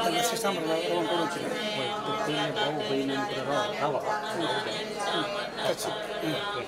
Tengah sistem ruang produksi. Tukilnya bau bayinya berarok rawa. Kecil. Ini ada.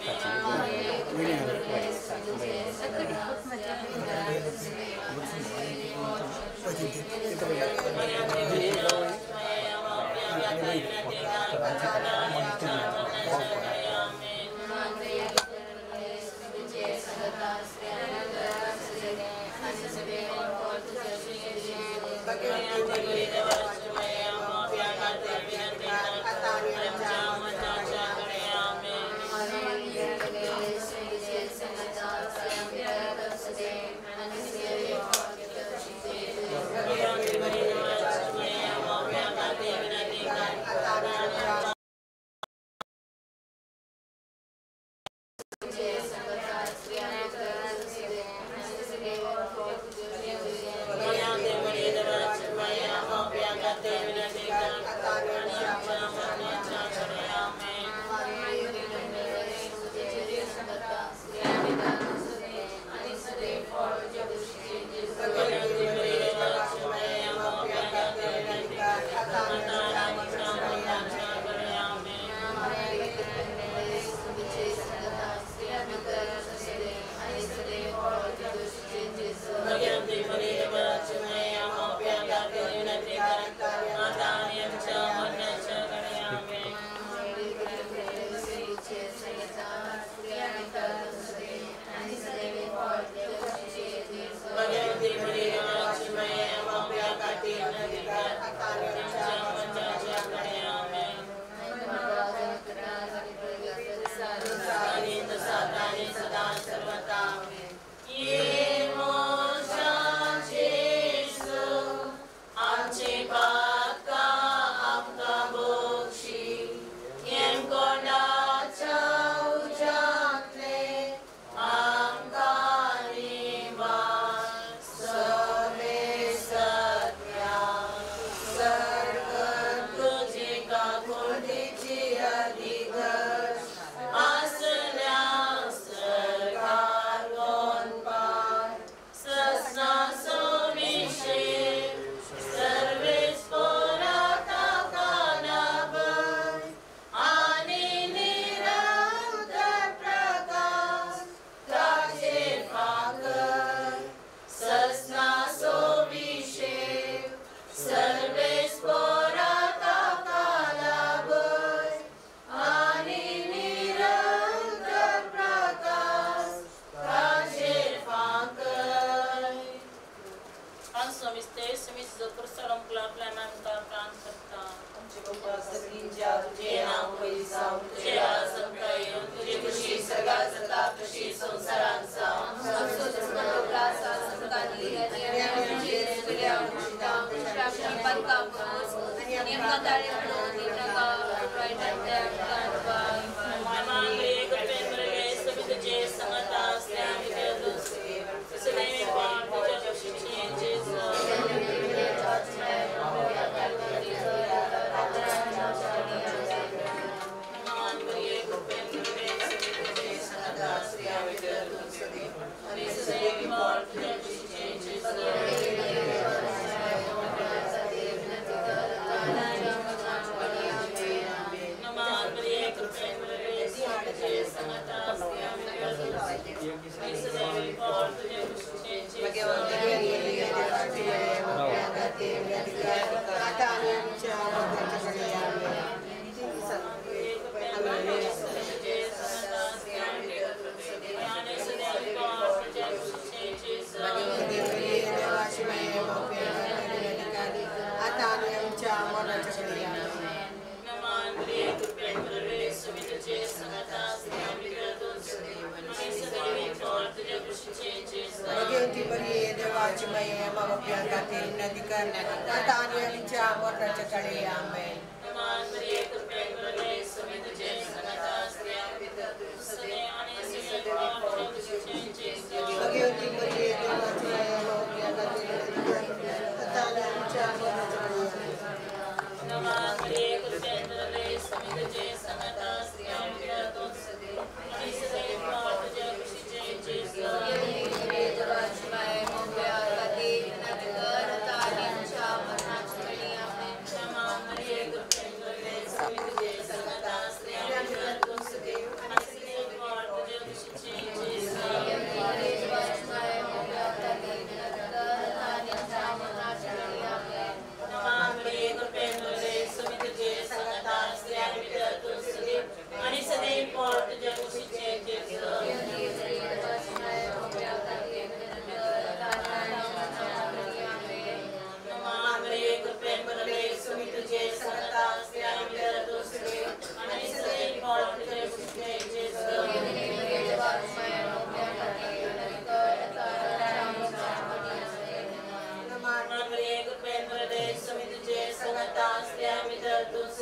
Thank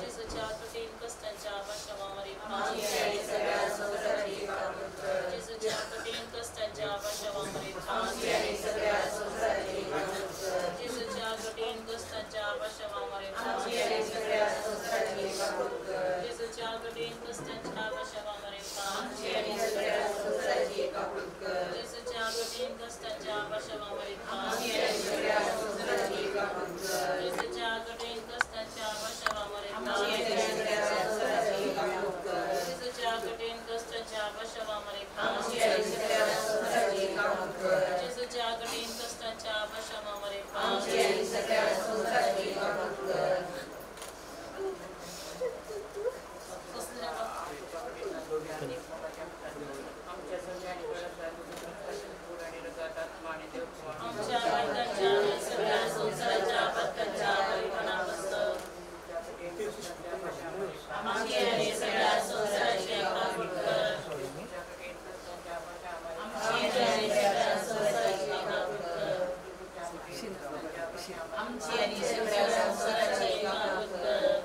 जिसच्या कठीण कष्टांच्या पाशवावर जिसच्या कठीण कष्टांच्या पाशवावर जिसच्या कठीण कष्टांच्या पाशवावर जिसच्या कठीण कष्टांच्या पाशवावर जिसच्या कठीण कष्टांच्या पाशवावर जिसच्या कठीण कष्टांच्या पाशवावर जिसच्या कठीण कष्टांच्या पाशवावर जिसच्या कठीण कष्टांच्या पाशवावर आमच्या बायकांच्या आणि सगळ्या संसाराच्या पत्त्यांच्या परिमाणापासून आमची आणि सगळ्या संसाराचे काबूल कर आमची आणि सगळ्या संसाराचे काबूल कर आमची आणि सगळ्या संसाराचे काबूल कर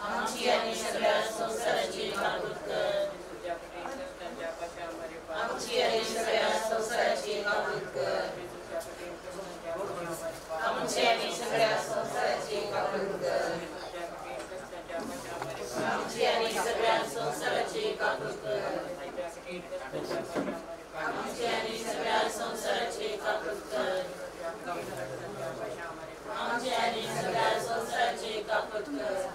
आमची आणि सगळ्या संसाराचे काबूल कर आमची आणि सगळ्या संसाराचे काबूल कर आमची आणि सगळ्या संसाराचे काबूल कर आमची आणि सगळ्या संसाराचे काबूल कर आमची आणि सगळ्या संसाराचे काबूल कर आमची आणि सगळ्या संसाराचे काबूल कर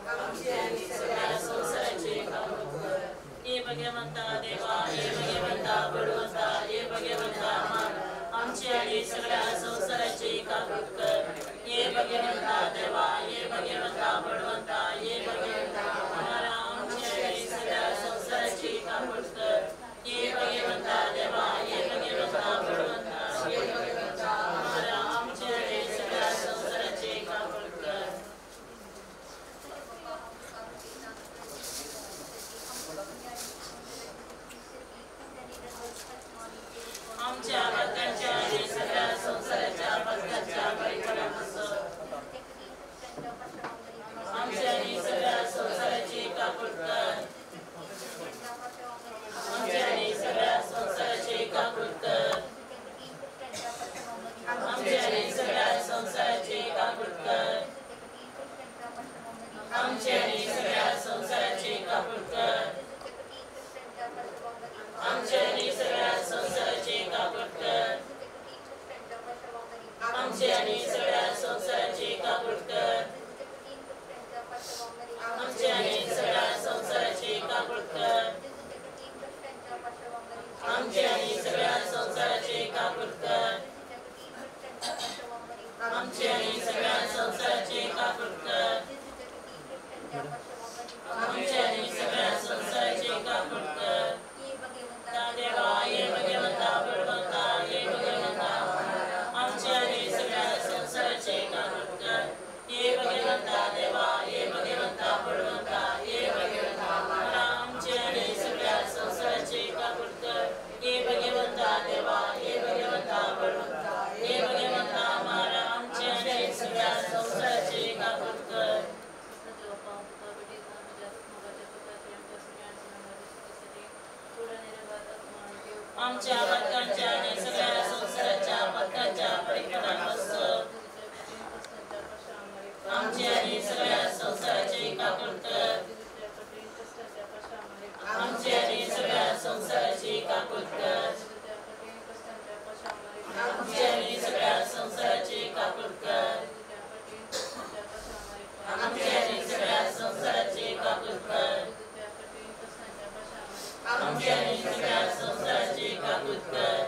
आमची आणि सगळ्या संसाराचे काबूल कर हे भगवंता देवा हे भगवंता बळवंता हे भगवंता आमची आणि सगळ्या संसाराचे काबूल कर हे भगवंता देवा हे भगवंता बळवंता हे भगवंता आमची आणि सगळ्या संसाराचे काबूल कर हे भगवंता देवा हे भगवंता बळवंता हे भगवंता आमची आणि सगळ्या संसाराचे काबूल कर आमच्या बायकांच्या आणि सगळ्या संसाराच्या पत्त्यांच्या परिमाणापासून आमच्या आणि सगळ्या संसाराचे काबूल कर आमच्या आणि सगळ्या संसाराचे काबूल कर आमच्या आणि सगळ्या संसाराचे काबूल कर आमच्या आणि सगळ्या संसाराचे काबूल कर आमच्या आणि सगळ्या संसाराचे काबूल कर आमच्या आणि सगळ्या संसाराचे काबूल कर आमच्या आणि सगळ्या संसाराचे काबूल कर आमच्या आणि सगळ्या संसाराचे काबूल कर आमच्या आणि सगळ्या संसाराचे काबूल कर आमच्या आणि सगळ्या संसाराचे काबूल कर देवा हे भगवंता बळवंता हे भगवंता आमच्या आणि सगळ्या संसाराचे काबूल कर हे भगवंता देवा हे भगवंता बळवंता हे भगवंता आमच्या आणि सगळ्या संसाराचे काबूल कर हे भगवंता देवा हे भगवंता बळवंता हे भगवंता आमच्या आणि सगळ्या संसाराचे काबूल कर आमच्या बायकांच्या आणि सगळ्या संसाराच्या पत्त्यांच्या परिमाणापासून आमच्या आणि सगळ्या संसाराचे काबूल कर आमच्या आणि सगळ्या संसाराचे काबूल कर आमच्या आणि सगळ्या संसाराचे काबूल कर आमच्या आणि सगळ्या संसाराचे काबूल कर आमच्या आणि सगळ्या संसाराचे काबूल कर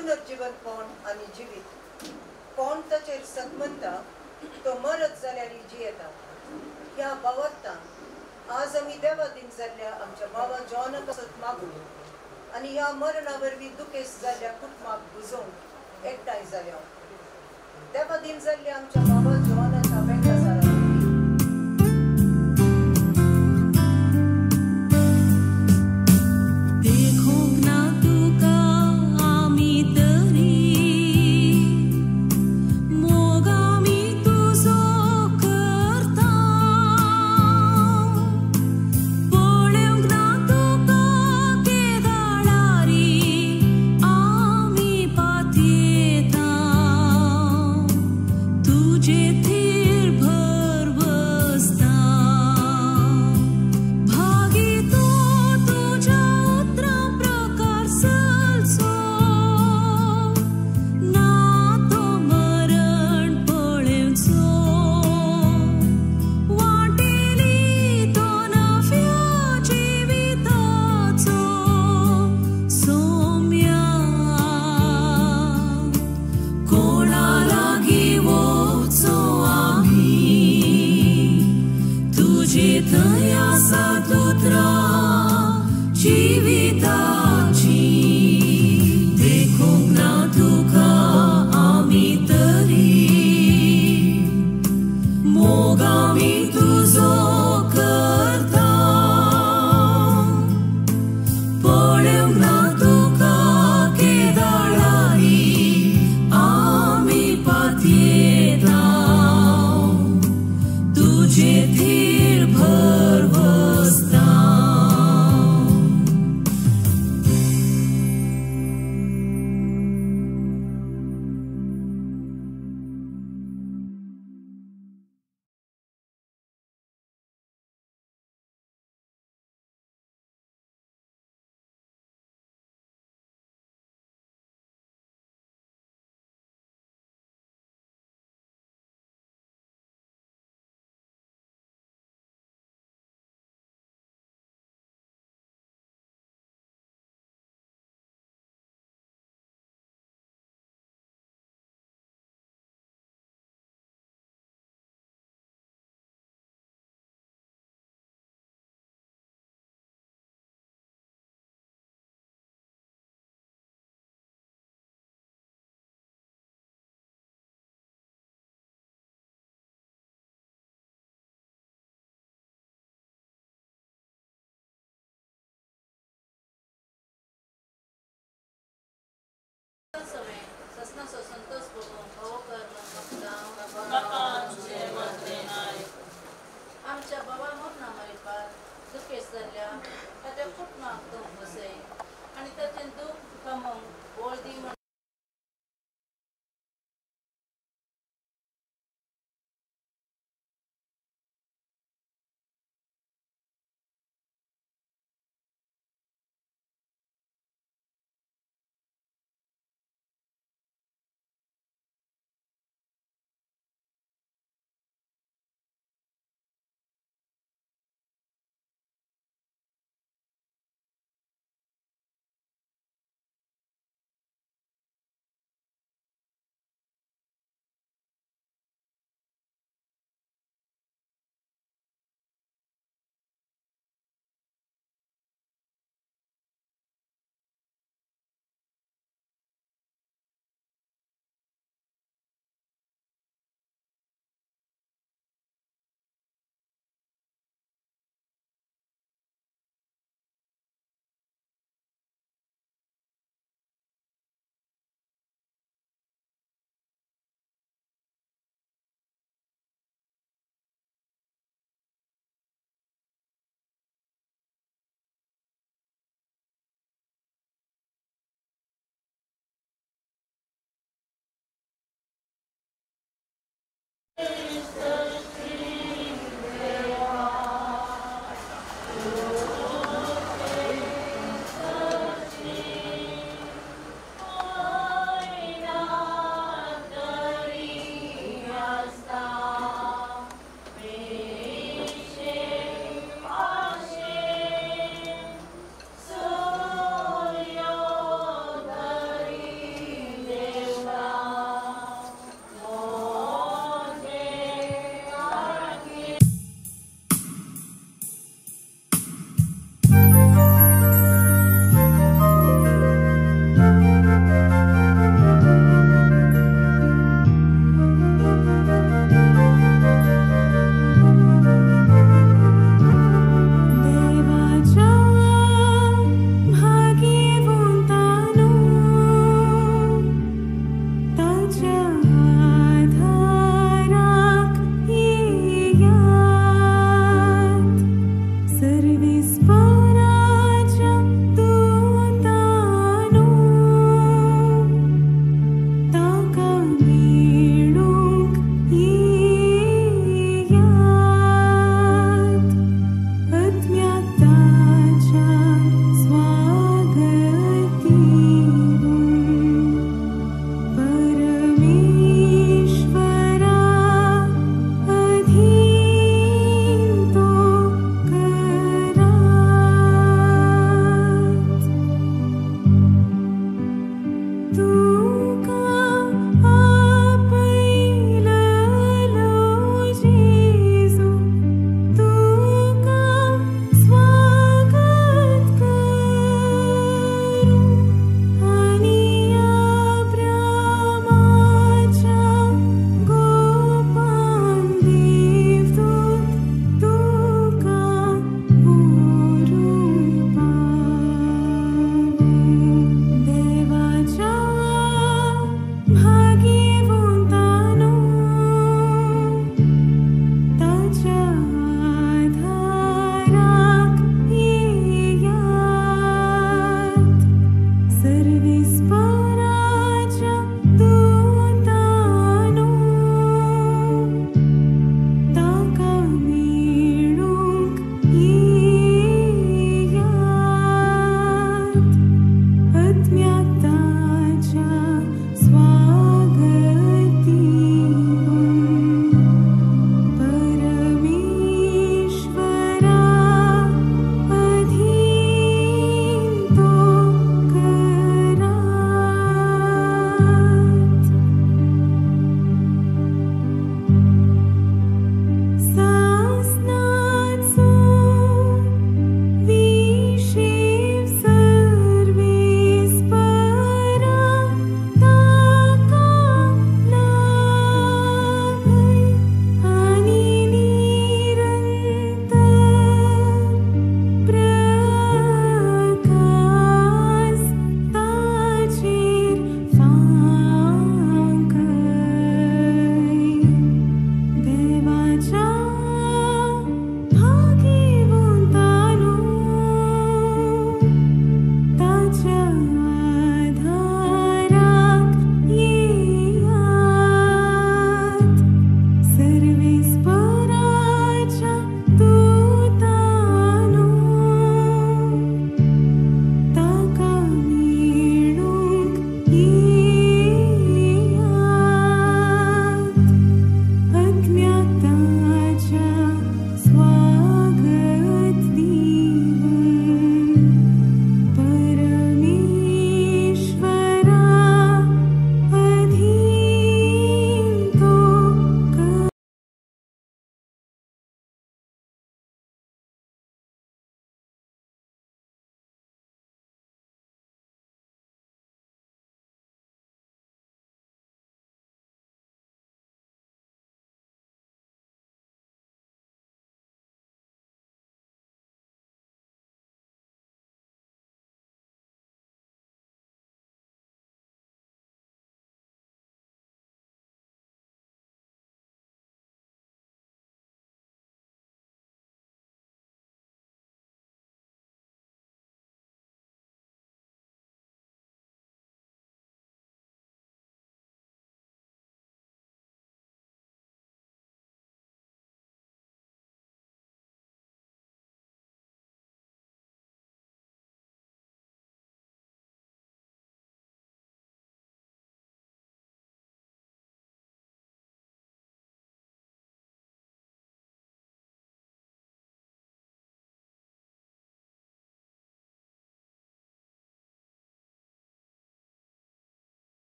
पुनर्जीवन कोण आनी जिवीत कोण ताचेर सतमंता तो मरत जाल्यार जियेता ह्या भावार्थान आज आमी देवा दिन जाल्ल्या आमच्या भावा जॉना कसत मागू आनी ह्या मरणा वरवीं दुखेस जाल्ल्या कुटुंबाक बुजोवंक एकठांय जाल्या देवा दिन जाल्ल्या आमच्या भावा जॉनाच्या बेंकासारा आमच्या बाबा मोठना मारिपार दुखेस जाल्ल्या ताच्या कुटुंबाक दूख बसय आनी ताचें दूख कमोवंक बोळ दी म्हण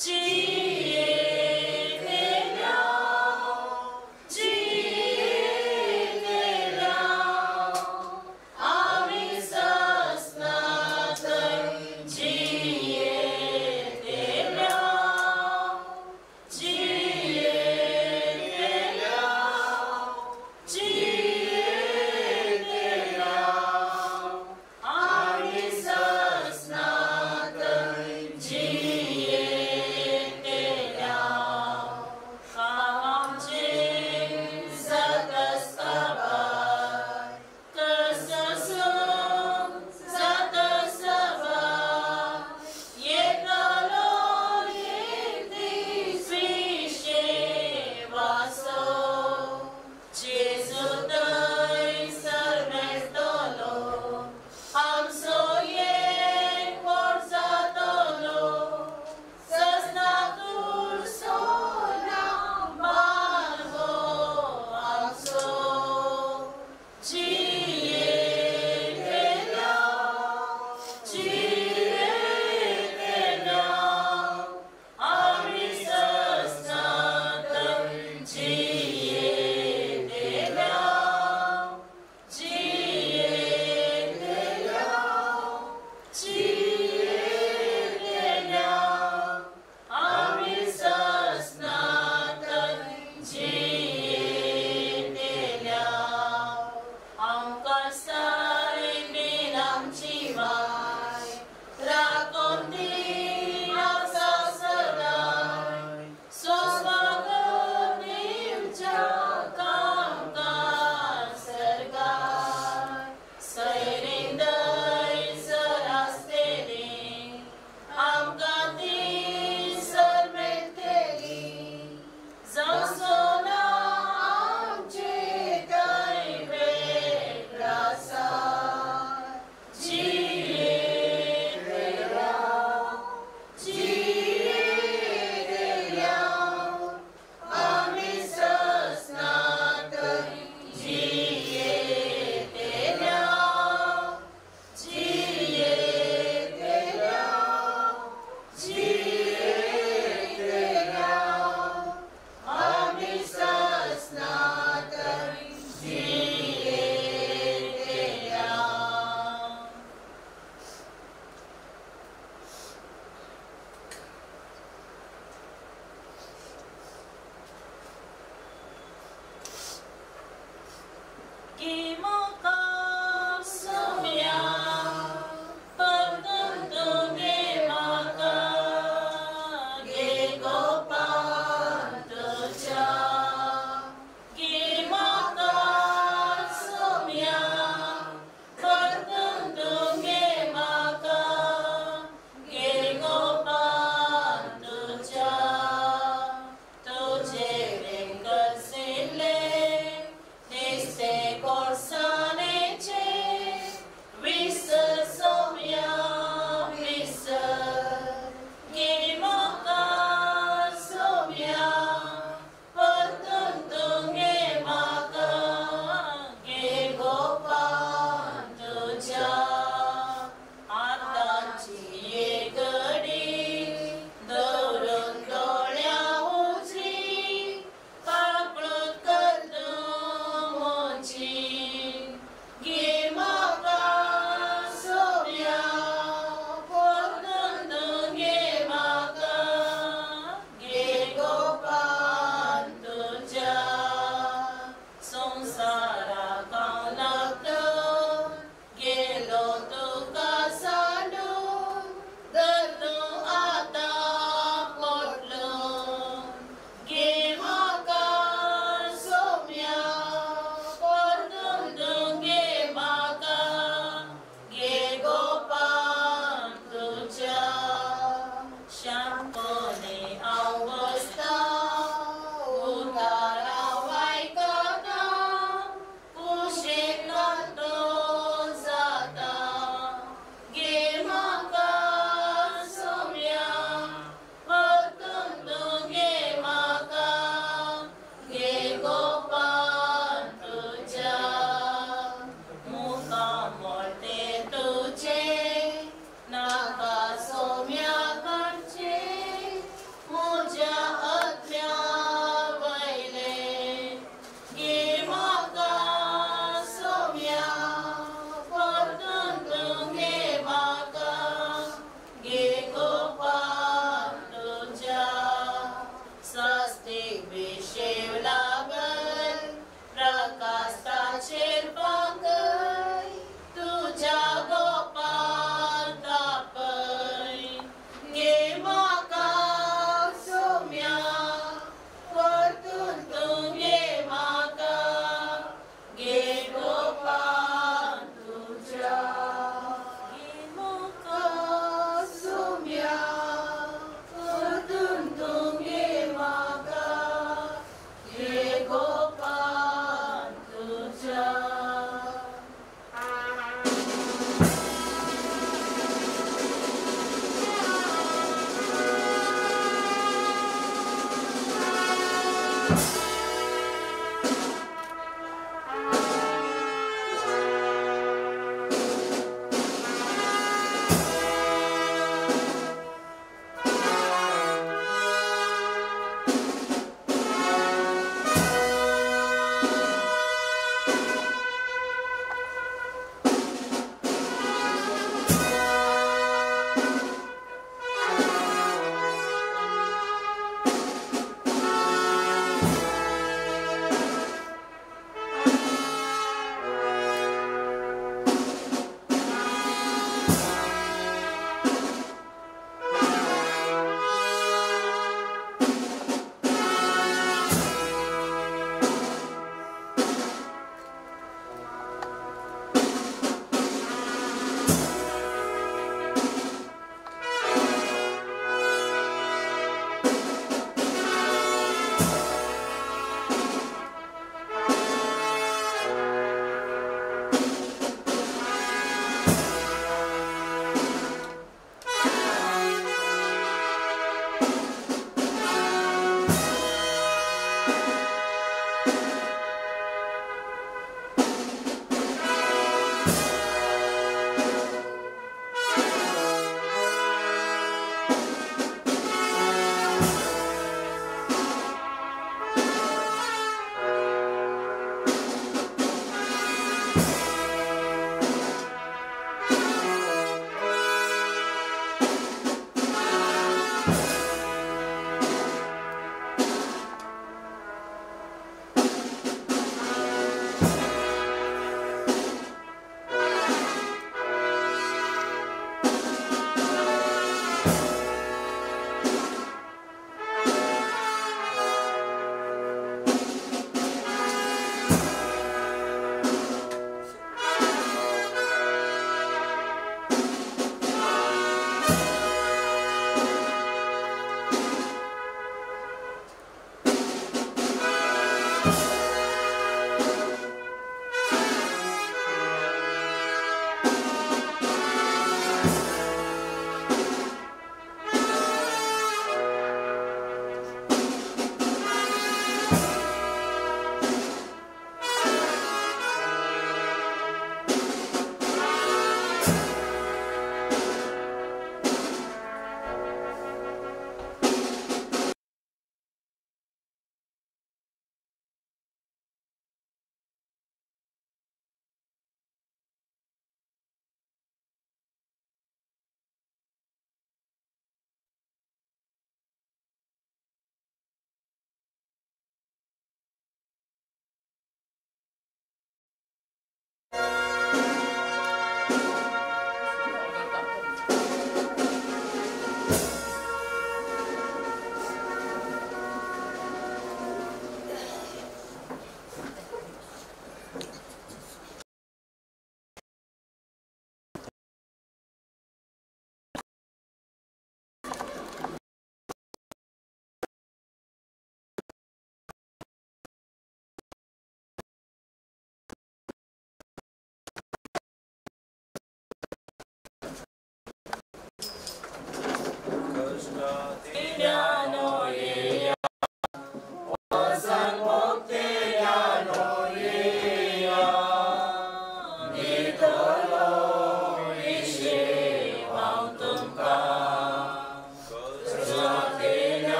Amin.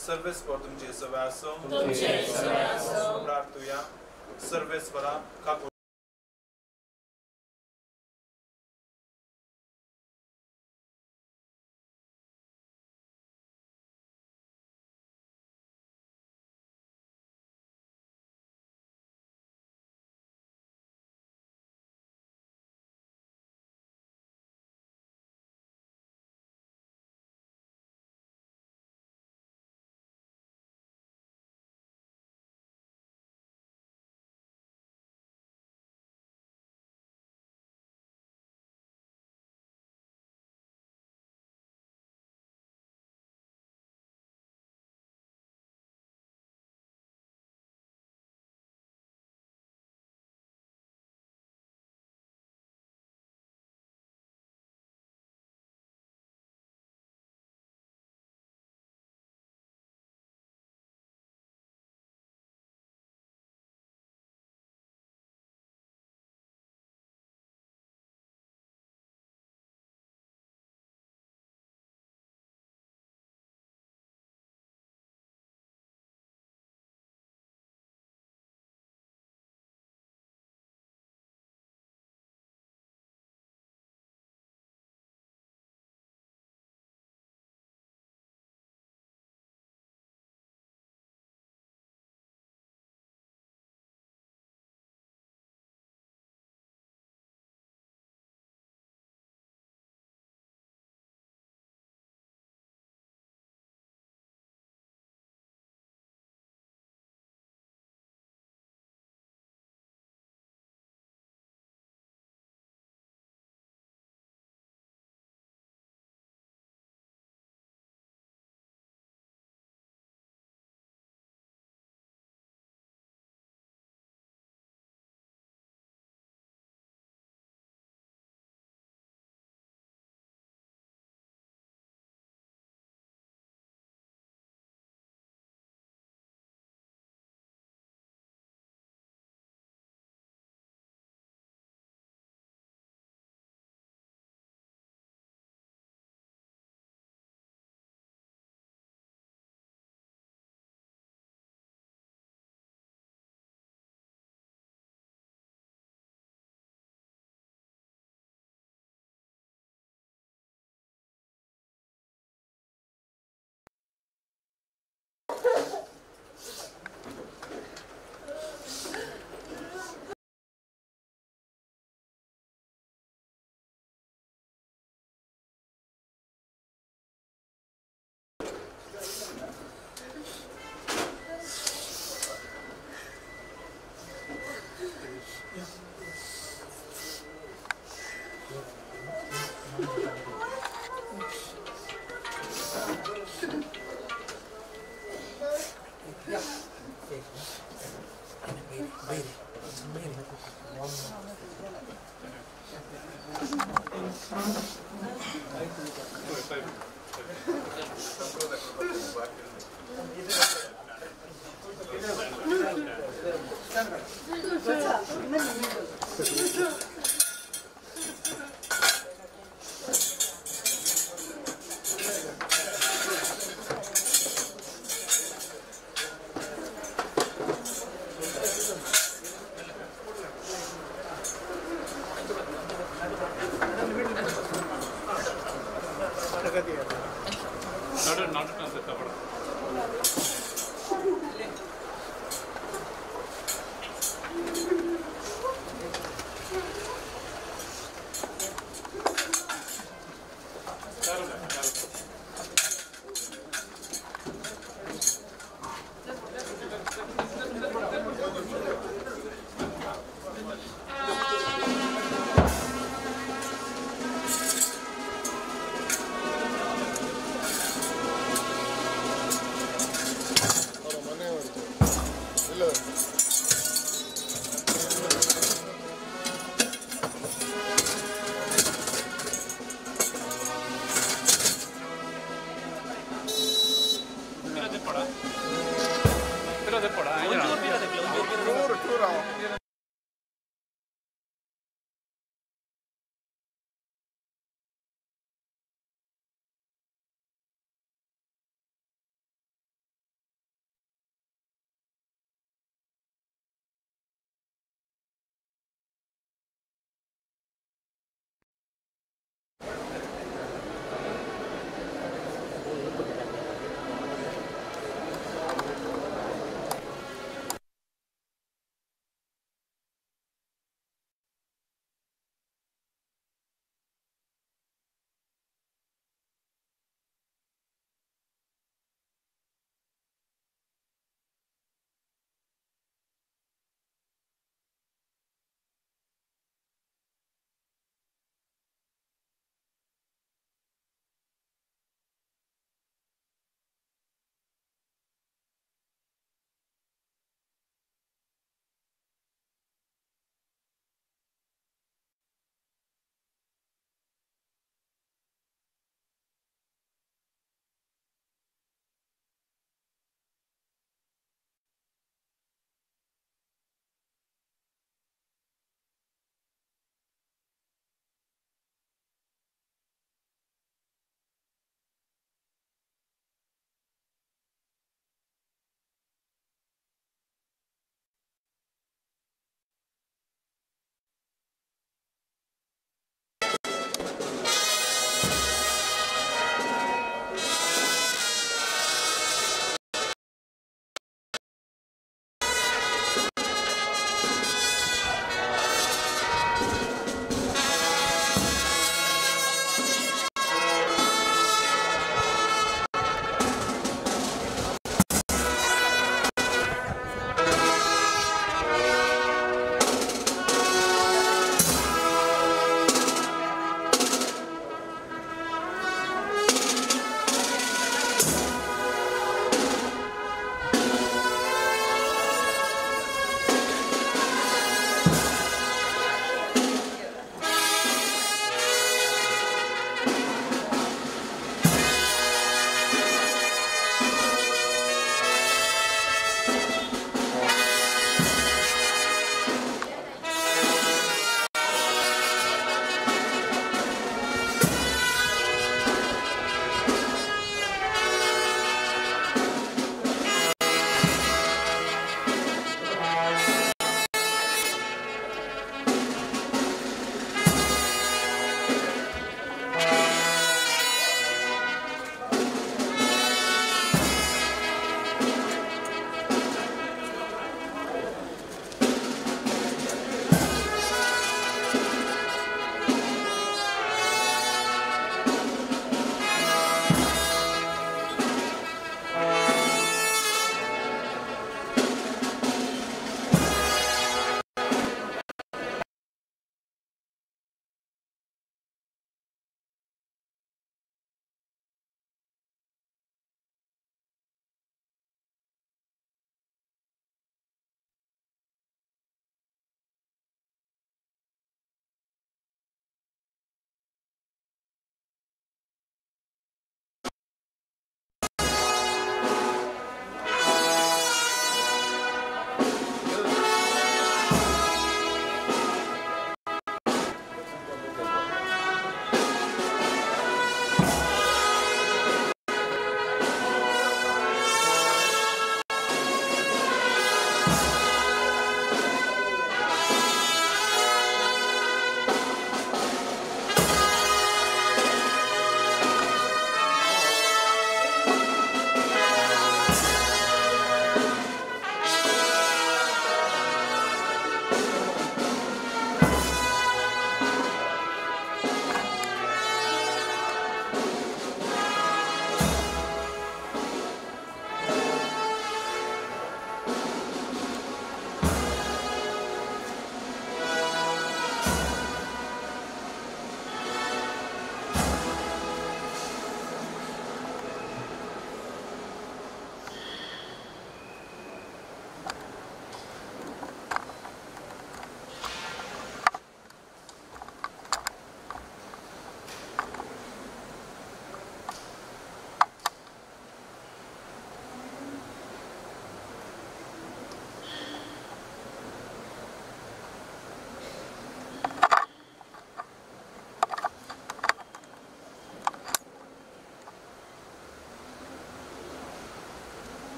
सर्वेस्वर तुमचे सवय असो प्रार्थूया सर्वेस्वरा काकू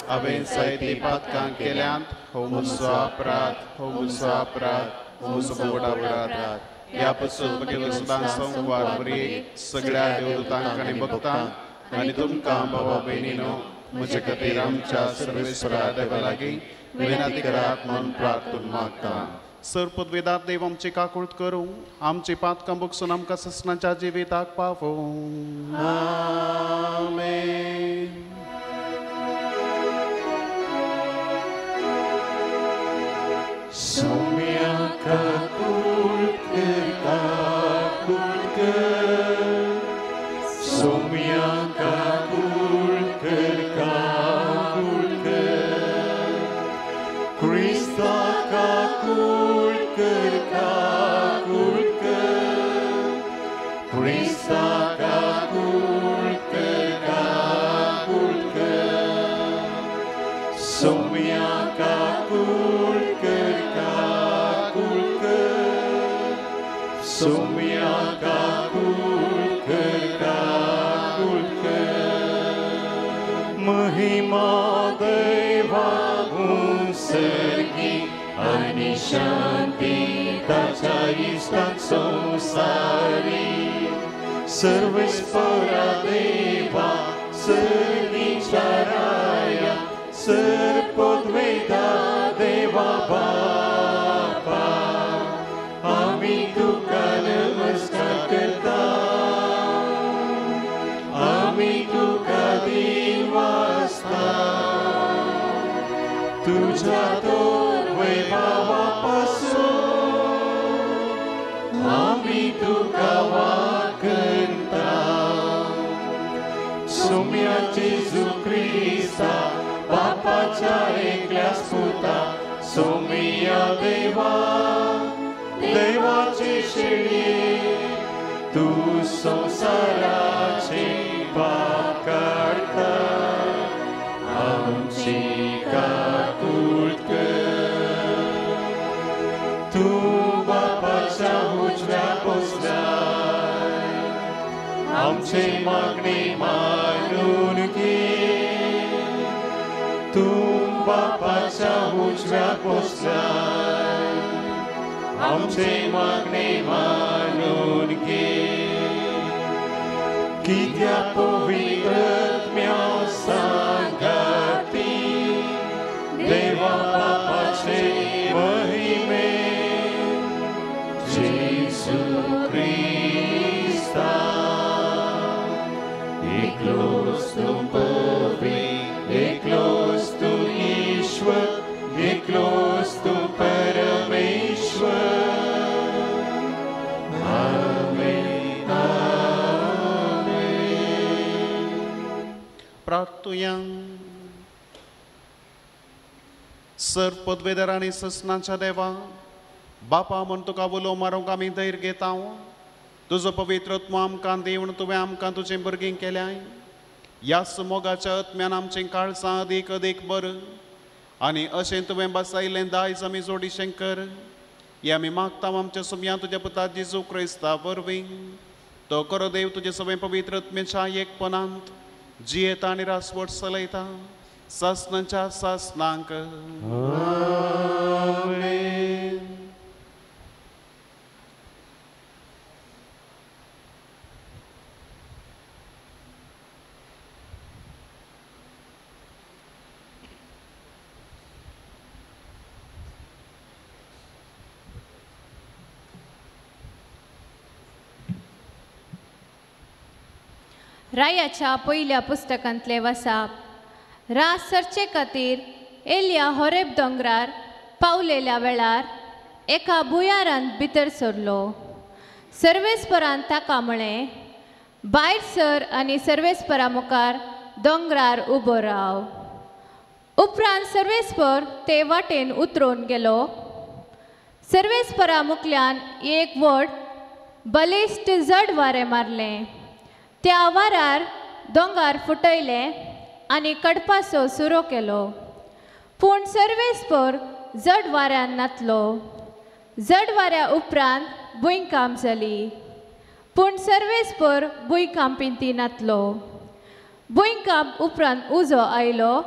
Abença ilipat kalian, humus aprat, humus berat. Ya pesul bagi langsung buat beri segera diutangkan ibukta, manitumkam bahwa benino, menjagatiram ca servis berada lagi, menati kerak menpratun makta. Serput vedat devam cika kult kरू, आमची पातकांबुक सुनाम का ससनाच्या जीविताक पावो. आमेन. Somia kakul Somia kakul Krista kakul Krista kakul Somia kakul Somia kakul Mahima Deva Unsergi Ani Shanti Tacha Istan Sosari Sarvespara Deva Sergi Charaya Serpodveda Deva Bapa Ami Tuka Namaskar Karta Ami Tuka Dinvasta Tuja Tor Vaibhava Paso Ami Tuka Vakanta Sumya Jesu Krista Papa Chare Klasputa Sumya Deva Devaची शिडी तू संसाराची पाप काढता आमची काकूट तू बापाच्या उजव्या पोचलाय आमचे मागणी मानून घे तू बापाच्या उजव्या पोचलाय आमचे मागणे मानून घे कित्या पवित्रत्म्या सांगाती देवा बापाचे तुया सर्व पदवेदार आणि ससनाच्या देवा बापा म्हण तुका बोलो मारूंक आमी धैर्य घेता तुजो पवित्र आत्मा आमकां देवून तुवें आमकां तुजें भुरगीं केल्याय ह्या मोगाच्या आत्म्यान आमचें काळजां अदीक अदीक बरें आनी अशें तुवें बसयलें दायज आमी जोडिशें कर हें आमी मागता आमच्या सगळ्या तुज्या पुता जेजू क्रिस्ता वरवीं तो करो देव तुजे सगळें पवित्र आत्म्याच्या एकपणांत जियेता आनी रासवट चलयता सासनाच्या सासनांक रायाच्या पयल्या पुस्तकांतले वसाप रास सर्चे खातीर एलिया होरेब दोंगरार पावलेल्या वेळार एका बुयारांत भितर सरलो सर्वेस्परान ताका म्हळें भायर सर आनी सर्वेस्परा मुखार दोंगरार उबो राव उपरांत सर्वेस्पर ते वाटेन उतरून गेलो सर्वेस्परा मुखल्यान एक व्हड बलिश्ट जड वारें मारलें त्या वारार दोंगार फुटयले आनी कडपाचो सुरो केलो पूण सर्वेस्पर जड वाऱ्यान नातलो जड वाऱ्या उपरांत भुंयकांप जाली पूण सर्वेस्पर भुंयकांपिंती नातलो भुंयकांप उपरांत उजो आयलो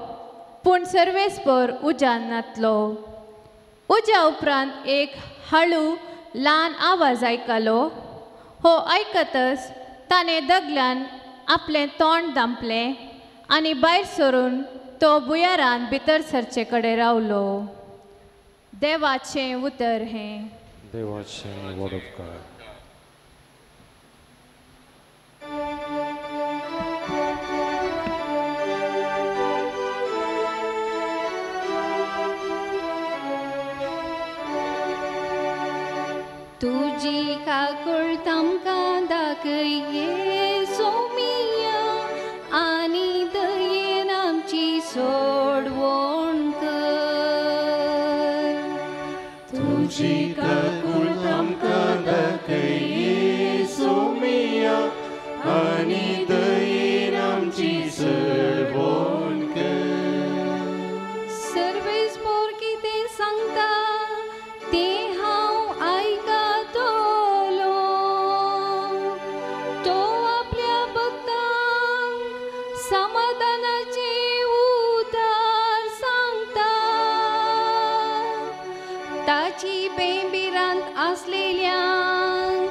पूण सर्वेस्पर उज्यान नातलो उज्या उपरांत एक हळू ल्हान आवाज आयकलो हो आयकतच ताणें दगल्यान आपलें तोंड धांपलें आनी भायर सरून तो बुयारान भितर सरचे कडेन रावलो देवाचें उतर हें देवाचें word of God. तुजी काकूळ तामकां दाखये सोमिया आनी दयेन आमची सोडवण कर तुजी काकूळ तामकां दाखये सोमिया आनी दयेन आमची सोडवण कर सर्वेस्पर कितें सांगता तें हांव आयकतलो तो आपल्या भक्तांक समाधानाचे उतार सांगता ताची बेंबिरांत आसलेल्यांक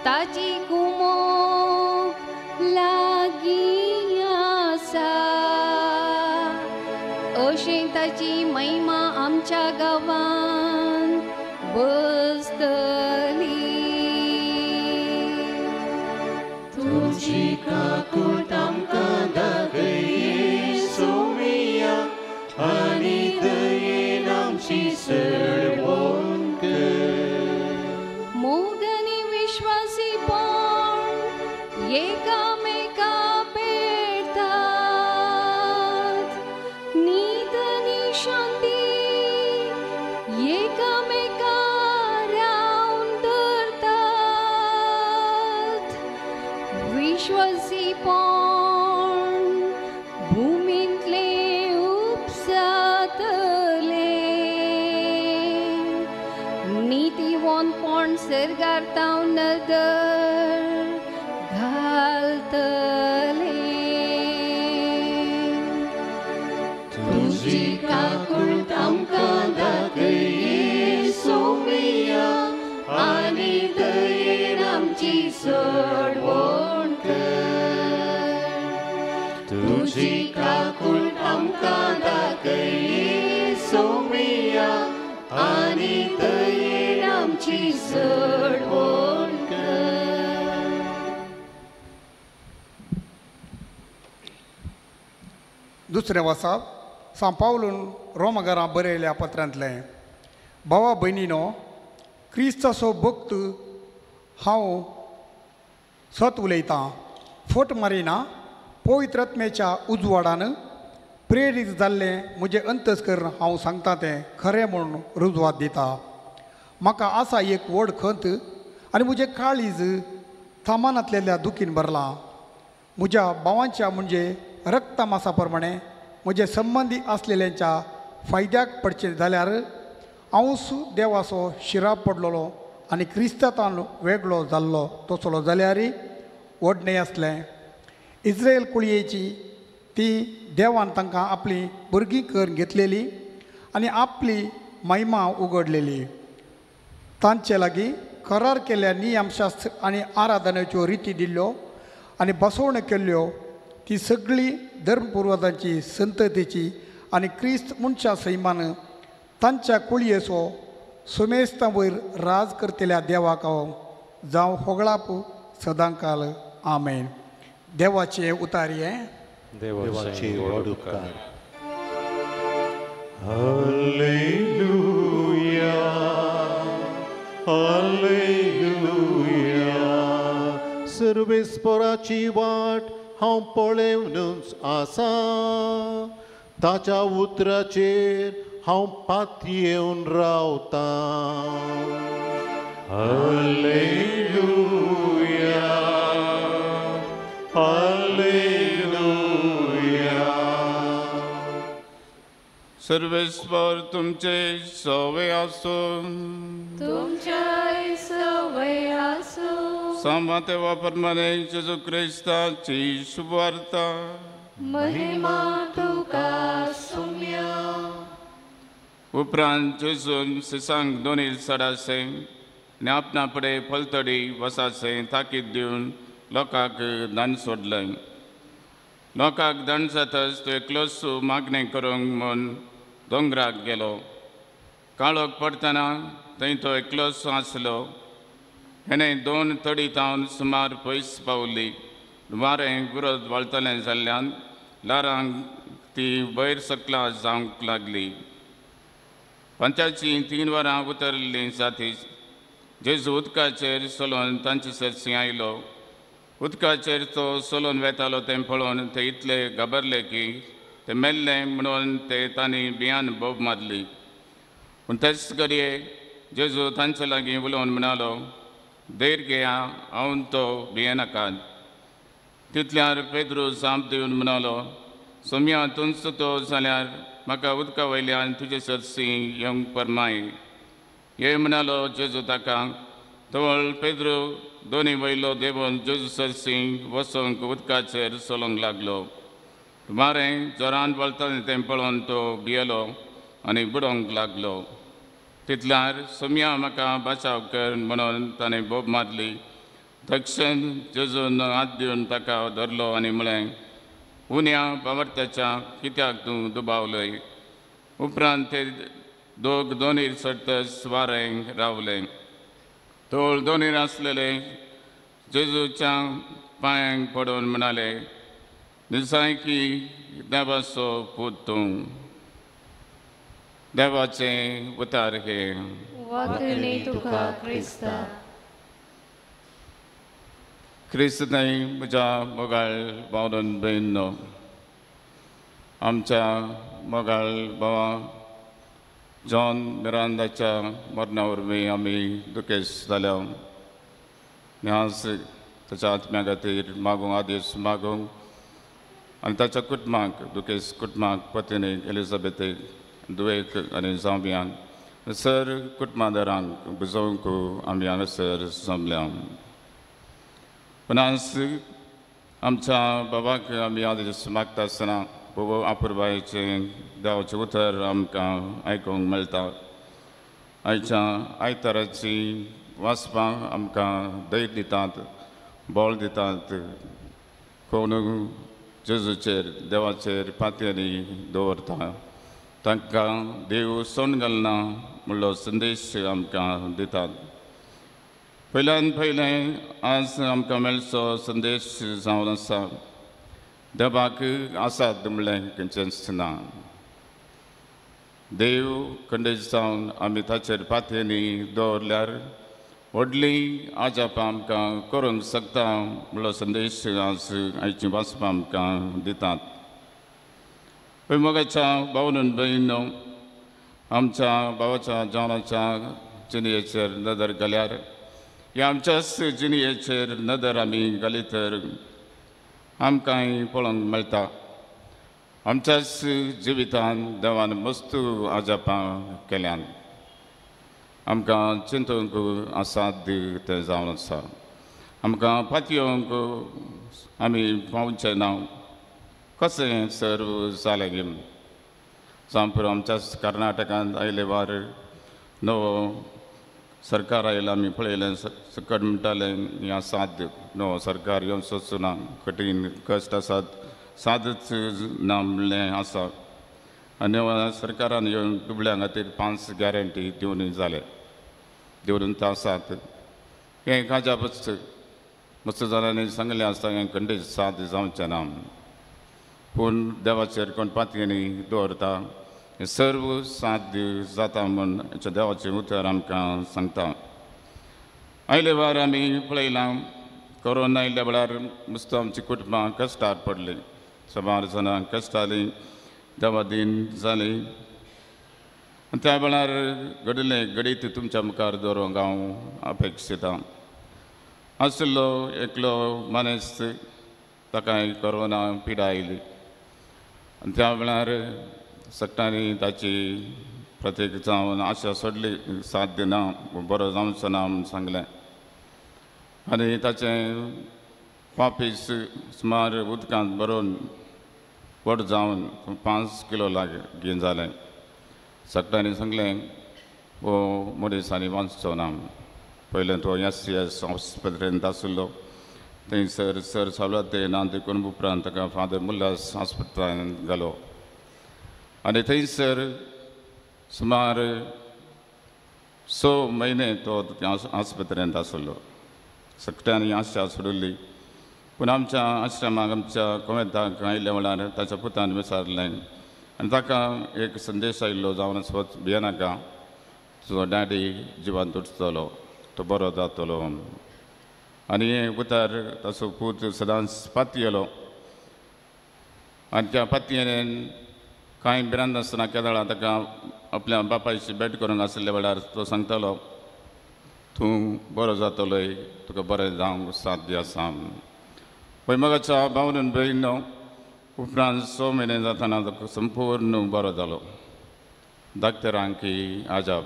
ताची कुमोक लागीं आसा अशें ताची महिमा आमच्या गांवांत बसतली तुजी काकूळ तामकां दाखये सोमिया आनी दयेन आमची सोडवण कर मोगनी विश्वासीपण एकामेका भेटतात नीत आनी शांती एकामेका रावन धरतात विश्वासीपण भुमींतले उपसातले नीतिवंतपण सर्गार नदर घालतले तुजी काकूळ तामकां दाखये सोमिया आनी दयेन आमची सोडवण कर तुजी काकूळ तामकां दाखये सोमिया आनी दयेन आमची सोडवण कर दुसरें वसाप सांपावलून रोमाघरां बरयल्या पत्रांतलें भावा भयणीनो क्रिस्ताचो भक्त हांव सत उलयतां फट मारिना पवित्रत्मेच्या उजवाडान प्रेरीत जाल्लें म्हजें अंतस्करण हांव सांगता तें खरें म्हणून रुजवात दिता. म्हाका आसा एक व्हड खंत आनी म्हजें काळीज थामानांतलेल्या दुखीन भरलां. म्हज्या भावांच्या म्हणजे रक्ता मासा प्रमाणे म्हजे संबंदी आसलेल्यांच्या फायद्याक पडचें जाल्यार हांवूच देवाचो शिराब पडलोलो आनी क्रिस्तांतान वेगळो जाल्लो तसलो जाल्यारय व्हडणें आसलें. इस्रायल कुळयेची ती देवान तांकां आपली भुरगीं करून घेतलेली आनी आपली महिमा उगडलेली. तांचे लागीं करार केल्ल्या नियमशास्त्र आनी आराधनेच्यो रिती दिल्ल्यो आनी बसवण्यो केल्ल्यो ती सगळी धर्मपुर्वजांची संततीची आनी क्रिस्त मनशा सैमान तांच्या कुळयेचो सुमेस्तां वयर राज करतल्या देवाक जावं होगळाप सदांकाल. आमेन. देवाचें उतारी देवाचे व्हड उपकार. सर्वेस्पराची वाट हांव पळेवनूच आसा. ताच्या उतराचेर हांव पातयेवन रावता. Hallelujah, hallelujah. सर्वेस्वर तुमचे सवय आसून तुमच्या सवय आसूं सांबाते वापरमाने जेजू क्रिस्ताची शुभवार्ता. महिमा तुका सुम्या. उपरांत जेजून सिसांक दोनी सडासे आनी आपणा फुडें पलतडी वसासे ताकीद दिवन लोकांक दान सोडलें. लोकांक दान जाताच तो एकलोच मागणें करूंक म्हूण दोंगराक गेलो. काळोख पडटना थंय तो एकलोच आसलो. हेणें 2 तडी तावन सुमार पयस पावली. वारें गुरत वळतलें जाल्ल्यान लारांक ती वयर सकला जावंक लागली. 5 वरां उतरलीं जातीच जेजू उदकाचेर सोलोन तांचे सरसी आयलो. उदकाचेर तो सोलोन वेतालो तें पळोवन ते इतले घाबरले की ते मेल्ले म्हणून ते तांणी भियान बोब मारली. पूण तेच घडये जेजू तांचे लागीं उलोवन म्हणालो, धैर्य घेया, हांव तो भियेनाकात. तितल्यार पेद्रू जाप दिवन म्हणालो, सोम्या तुंच तो जाल्यार म्हाका उदका वयल्यान तुजे सरसी येवंक परमाय. हे म्हणालो जेजू ताका. तवळ पेद्रू दोनी वयलो देवून जेजू सरसी वसोंक उदकाचेर सोलोंक लागलो. वारें जोरान वळटलें तें पळोवन तो भियेलो आनी बुडोंक लागलो. तितल्यार सोम्या म्हाका बचाव कर म्हणून ताणें बोब मारली. तक्षण जेजून हात दिवन ताका धरलो आनी म्हळें, उन्या पावर्त्याच्या कित्याक तूं दुबावलय. उपरांत ते दोग दोनीर सडटच वारें रावलें. तोळ दोनीर आसलेले जेजूच्या पांयांक पडून म्हणाले, निसायकी देवाचो पूत तूं. देवाचें उतार हे. वतने तुका क्रिस्ता. क्रिस्तांय म्हज्या मोगाळ भावन भयणो, आमच्या मोगाळ भावा जॉन मिरांदाच्या मरणा वरवीं आमी दुखेस्त जाल्या. आज ताच्या आत्म्या खातीर मागूंक आदेश मागूंक आनी ताच्या कुटुंबाक दुखेस्त कुटुंबाक पत्नीक एलिझाबेथीक दुयेक आनी जांब्यांक सर कुटुंबादारांक बुजोवंक आमी हांगासर जमल्या. पूण आज आमच्या बाबाक आमी आदेश मागता आसतना बोबो आपुरबायेचें देवाचें उतर आमकां आयकूंक मेळटा. आयच्या आयताराची वाचपां आमकां धैर्य दितात, बळ दितात. कोण जेजूचेर देवाचेर पातयेनी दवरता तांकां देव सोन घालना म्हणलो संदेश आमकां दितात. पयल्यान पयलें आज आमकां मेळचो संदेश जावन आसा, देवाक आसात म्हणलें खंयचेंच ना. देव खंडीत जावन आमी ताचेर पातयेनी दवरल्यार व्हडली आजाप आमकां करूंक शकता म्हणलो संदेश आज आयची वाचपां आमकां दितात. पळय मोगाच्या भावन भयणो, आमच्या भावाच्या जॉनाच्या जिणयेचेर नदर घाल्यार ह्या आमच्याच जिणयेचेर नदर आमी घाली तर आमकांय पळोवंक मेळटा आमच्याच जिवितान देवान मस्त आजापां केल्यान आमकां चिंतूंक असाध्य तें जावन आसा. आमकां पातयेवंक आमी पावचे ना. कशें सर्व जालें गे जावं आमच्याच कर्नाटकांत आयले वार नवो सरकार आयला आमी पळयलें. सकट म्हणटालें हें असाध्य, नवो सरकार येवन सोंसना, कठीण कश्ट आसात, सादच ना म्हणलें आसा. आनी नव्या सरकारान येवन दुबळ्यां खातीर 5 गॅरंटी दिवन जाले दिवन आसात. हें एक अजापच मस्त जाणांनी सांगलें आसता हें खंडीत साद जावचें ना. पूण देवाचेर कोण पातयेनी दवरता हें सर्व साध्य जाता म्हूण हेच्या देवाचें उतर आमकां सांगता. आयले वार आमी पळयलां कोरोना आयिल्ल्या वेळार मस्त आमची कुटुंबां कश्टार पडलीं. 100 जाणां कश्टालीं देवादीन जालीं. त्या वेळार घडलें घडीत तुमच्या मुखार दवरूंक हांव अपेक्षिता. आशिल्लो एकलो मनीस ताकाय कोरोना पिडा आयली. त्या वेळार सकटांनी ताची प्रत्येक जावन आशा सोडली, साध्य ना, बरो जावचो ना म्हूण सांगलें. आनी ताचें वापीस सुमार उदकांत बरोवन व्हड जावन 5 किलो लागीं जालें. सकटांनी सांगलें हो मनीस आनी वाचचो ना. पयलें तो SCS आस्पत्रेंत आशिल्लो, थंयसर सर सावलाते ना देखून उपरांत ताका फादर मुल्लास आस्पत्रेंत घालो. आनी थंयसर सुमार 6 म्हयने तो आस्पत्रेंत आशिल्लो. सकट्यांनी आशा सोडिल्ली. पूण आमच्या आश्रमाक आमच्या कोमेताक आयिल्ल्या वेळार ताच्या पुतान विचारलें आनी ताका एक संदेश आयिल्लो जावन वच भियेनाका, तुजो डॅडी जिवान उठतलो, तो बरो जातलो. आनी हें उतर ताचो पूत सदांच पातयेलो. आनी त्या पातयेन कांय भिरांत नासतना केदाळा ताका आपल्या बापायची भेट करूंक आशिल्ल्या वेळार तो सांगतालो तूं बरो जातलोय, तुका बरें जावंक साध्य आसा. पळय मोगाच्या भावन भयणो, उपरांत 6 म्हयने जाताना तो संपूर्ण बरो जालो. दाक्तरांकी आजाप.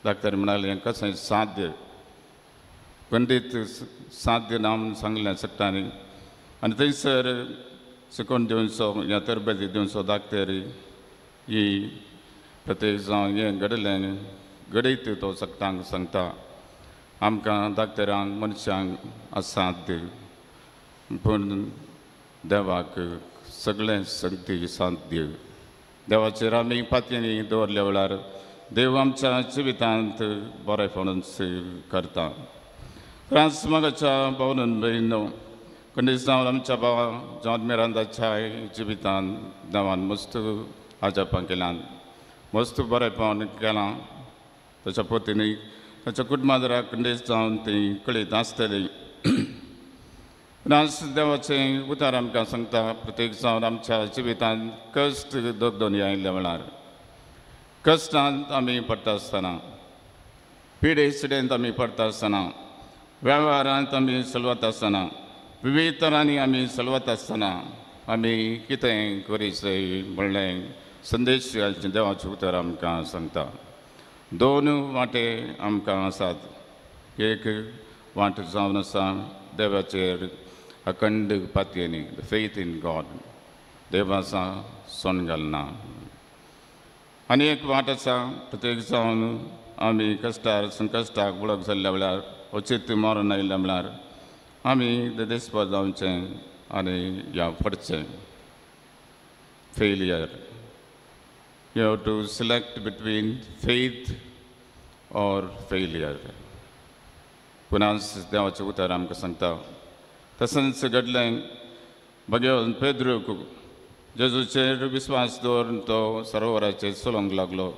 दाक्तर म्हणाले हें कशें साध्य, खंडीत साध्य ना म्हूण सांगलें सकटांनी. आनी थंयसर शिकोवन दिवचो या तरबेती दिवचो दाक्तर ही प्रत्येक जावन हें घडलें घडयत तो सकटांक सांगता. आमकां दाक्तरांक मनशांक असाध्य, पूण देवाक सगळें शक्ती साध्य. देवाचेर आमी पातयेनी दवरल्या वेळार देव आमच्या जिवितांत बरेपणूच करता. फ्रांस मोगाच्या भावन भयणो, खंडीत जावन आमच्या भावा जॉन मिरांदाच्या जिवितांत देवान मस्त आजापां केल्यान, मस्त बरेपण केलां. ताच्या पत्नी ताच्या कुटुंबाक खंडीत जावन ती कळीत आसतली. आज देवाचें उतर आमकां सांगता प्रत्येक जावन आमच्या जिवितांत कश्ट दोगदोनी आयिल्ल्या वेळार, कश्टांत आमी पडटा आसतना, पिडे सिडेंत आमी पडटा आसतना, वेव्हारांत आमी चलवता आसतना, विविध तरांनी आमी चलवता आसतना आमी कितें करीचें म्हणलें संदेश देवाचें उतर आमकां सांगता. 2 वाटे आमकां आसात. एक वाट जावन आसा देवाचेर अखंड पातयेनी, फेथ इन गॉड, देवाचा सोन घालना. आनी एक वाट आसा प्रत्येक जावन आमी कश्टार संकश्टाक वळख जाल्ल्या वेळार, उचित मरण आयिल्ल्या वेळार आमी देदेस्पद जावचें आनी ह्या पडचें. Failure. You have to select between faith or failure. पुनास देवाचें उतर आमकां सांगता. तसंच घडलें भगवान पेद्रूक जेजूचेर विस्वास दवरून तो सरोवराचेर चलोवंक लागलो.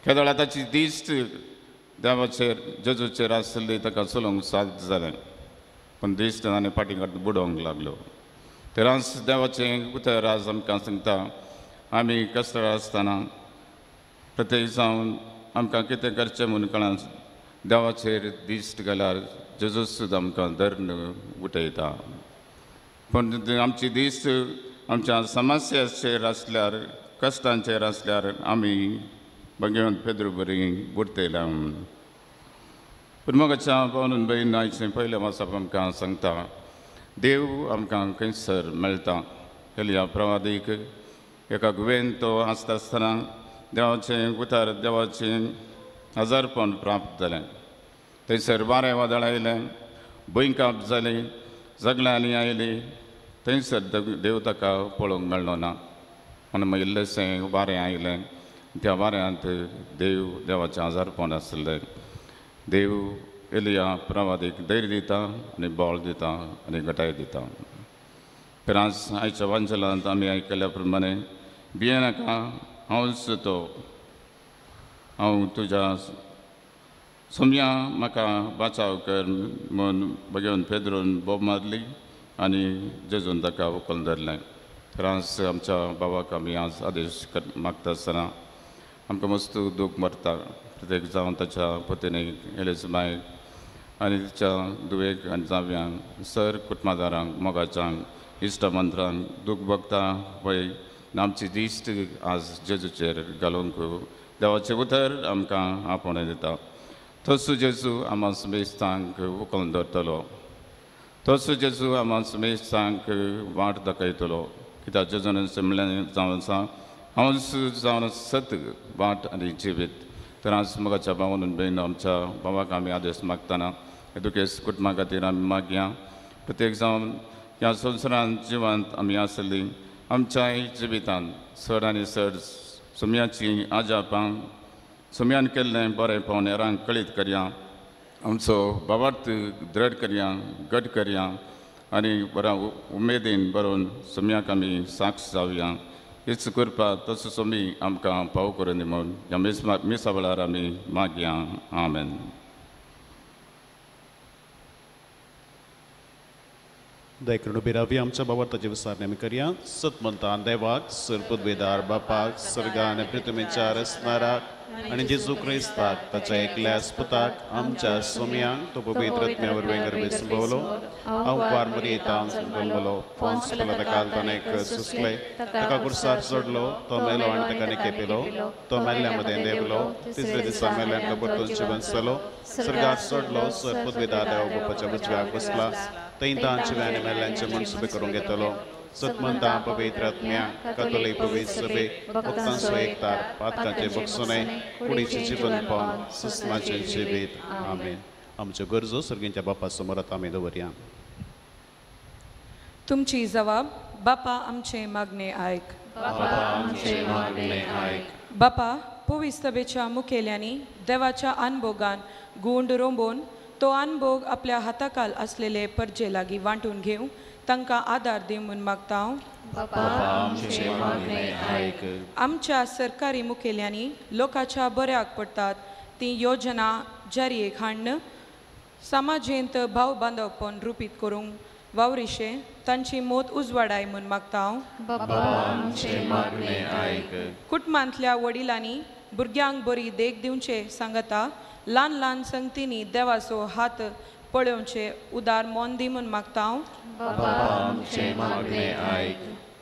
केदोळा ताची दिश्ट देवाचेर जेजूचेर आसली ताका चलोवंक साद जालें पूण दिश्ट आनी फाटीं बुडोवंक लागलो तेरांस देवाचें उतर आज आमकां सांगता आमी कश्टार आसतना प्रत्येक जावन आमकां कितें करचें म्हूण कळना देवाचेर दिश्ट घाल्यार जेजूस सुद्दां आमकां धरून उठयता पूण आमची दिश्ट आमच्या समस्याचेर आसल्यार कश्टांचेर आसल्यार आमी भगवंत पेद्रू बरी बुडतयल्या पूण मोगाच्या भावन भयण आयचें पयलें वाचप आमकां सांगता देव आमकां खंयसर मेळटा एलिया प्रवादीक एका गुवेन तो आसता आसतना देवाचें उतर देवाचें आजारपण प्राप्त जालें थंयसर वारें वादळ आयलें भुंयकाप जाली जगलांनी आयली थंयसर देव ताका पळोवंक मेळ्ळो ना म्हणून मागीर इल्लेंशें वारें आयलें त्या वाऱ्यांत देवाचें आजारपण आसलें देव एलिया प्रवादीक धैर्य दिता आनी बळ दिता आनी घटाय दिता फ्रांस आयच्या वांचलांत आमी आयकल्या प्रमाणे भियेनाका हांवूच तो हांव तुज्या सुमया म्हाका बाचाव कर म्हूण भगवंत पेद्रून बोब मारली आनी जेजून ताका व्हंकल धरलें फ्रांस आमच्या बाबाक आमी आज आदेश मागता आसतना आमकां मस्त दूख मरता प्रत्येक जावन ताच्या पत्नीक एलिझाबेथ आनी तिच्या दुवेक आनी जाव्यांक सर कुटुंबादारांक मोगाच्यांक इश्टमंत्रांक दूख भोगता पळय आमची दिश्ट आज जेजूचेर घालूंक देवाचें उतर आमकां आपणे दिता तसो जेजू आमा समेस्तांक व्हंकल धरतलो तसो जेजू आमा समेस्तांक वाट दाखयतलो कित्याक जेजून म्हणलें जावन आसा हांवूच जावन सत वाट आनी जिवीत तर आज मोगाच्या भावन भयण आमच्या बाबाक आमी आदेश मागतना दुखेस कुटुंबा खातीर आमी मागया प्रत्येक जावन ह्या संवसारांत जिवांत आमी आसली आमच्याय जिवितांत चड आनी चड सुमयाची आजापां सुमयान केल्लें बरेंपण हेरांक कळीत करया आमचो भावार्थ दृढ करया घट करया आनी बऱ्या उमेदीन बरोवन सुमयाक आमी साक्ष जावया हीच कृपा तसो सुमी आमकां पाव करून दी म्हूण ह्या मिसा वेळार आमी मागया आमेन दयकरून उबी रावया आमच्या भावार्थाची विचारणे आमी करया सत म्हणटा देवाक सरपदवेदार बापाक सर्गा आनी पृथ्वीच्या रचणाराक आनी जेजू क्रिस्ताक ताच्या एकल्या पुताक आमच्या सोमयांक तो पवित्र आत्म्या वरवीं गर्भेत संभवलो हांव वारमरी येता जल्मलो पोंस पिलाताकाल ताणें एक सुसले ताका कुर्सार सोडलो तो मेलो आनी ताका निकेपिलो तो मेल्ल्या मदें देवलो तिसऱ्या दिसा मेल्ल्यान तो परतून जिवन जालो सर्गार सोडलो सरपदवेदार देवा बापाच्या उजव्याक बसला थंय तां जिव्यांनी मेल्ल्यांचे मनसुबे करूंक येतलो सतमंता पवित्र आत्म्या कतोलीक पवित्र सभे भक्तांचो एकतार पातकांचे बक्षुणे कुडीचें जीवनपण सुस्माचें जिवीत आमेन आमच्यो गरजो सर्गींच्या बापा समोर आतां आमी दवरया तुमची जबाब बापा आमचे मागणे आयक बापा पवित्र सभेच्या मुखेल्यांनी देवाच्या अनभोगान गुंड रोंबोवन तो अनभोग आपल्या हाताखाल असलेले परजे लागीं वांटून घेवं तांकां आदार दी म्हूण मागता आमच्या सरकारी मुखेल्यांनी लोकांच्या बऱ्याक पडटात ती योजना जारयेक हाडन समाजेंत भाव बांदवपण रुपीत करूंक वावरिशे तांची मोत उजवाडाय म्हूण मागता कुटुंबांतल्या वडिलांनी भुरग्यांक बरी देख दिवचे सांगता ल्हान ल्हान संगतींनी देवाचो हात पळोवचे उदार मोन दी म्हूण मागता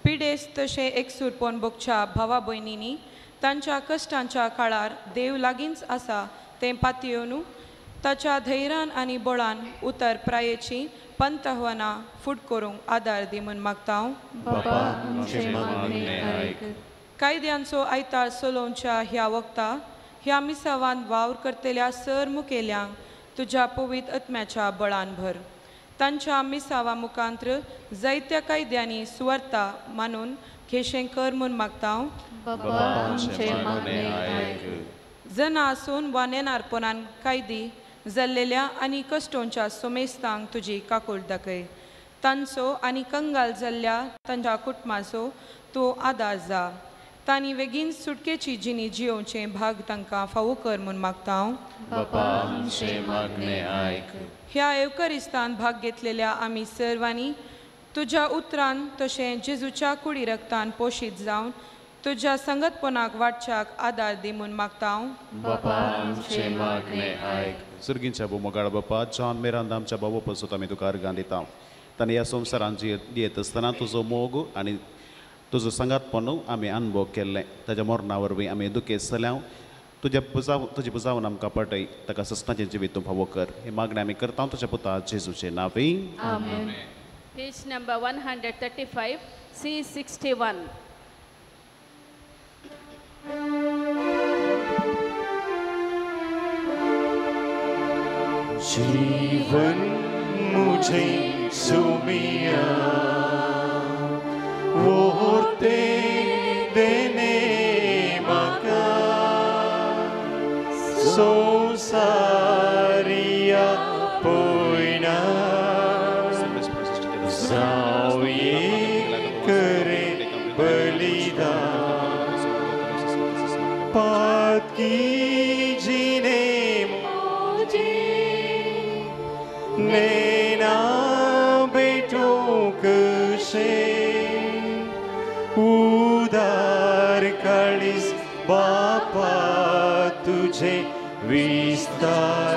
पिडेस तशें एकसुरपण भोगच्या भावा भयणींनी तांच्या कश्टांच्या काळार देव लागींच आसा तें पातयेवन ताच्या धैर्यान आनी बळान उतर प्रायेची पंतहवनां फूट करूंक आदार दी म्हूण मागता कायद्यांचो आयतार चलोवच्या ह्या वखदा ह्या मिसावान वावर करतल्या सर मुखेल्यांक तुज्या पवित्र आत्म्याच्या बळान भर तांच्या मिसावा मुखांत्र जायत्या कायद्यांनी सुवार्ता मानून घेशें कर म्हूण मागता जना आसून वा नेनारपणान कायदी जाल्लेल्या आनी कश्टोंच्या सोमेस्तांक तुजी काकूळ दाखय तांचो आनी कंगाल जाल्ल्या तांच्या कुटुंबाचो तूं आदार जा तांणी बेगीन सुटकेची जिणी जियोवचें भाग तांकां फावो कर म्हूण मागता हांव. बापा आमचे मागणे आयक. ह्या एवकरिस्तान भाग घेतलेल्या आमी सर्वांनी तुज्या उतरान तशें जेजूच्या कुडी रक्तान पोशीत जावन तुज्या संगतपणाक वाटच्याक आदार दी म्हूण मागता हांव. बापा आमचे मागणे आयक. सर्गींच्या मोगाळ बापा जॉन मेरांद आमच्या बाबा पासून आमी तुका अर्गां दिता. ताणें ह्या संवसारान जियेत आसतना तुजो मोग आनी तुजो संगातपण आमी अनुभव केल्लें. ताच्या मरणा वरवीं आमी दुखेस्त जाल्या. तुजी पुजावन आमकां पटय. ताका सस्ताचें जिवीत तूं फावो कर. ही मागणी आमी करता तुज्या पुता जेजूचे नांवी. आमेन. Page number 135, C61. जीवन मुझे सुमिया वोते देने मका संसारिया पोइना जाओ ये करे बलिदान पाप की जीने नैना बेटों कशे उदार काळीस बापा तुझे विस्तार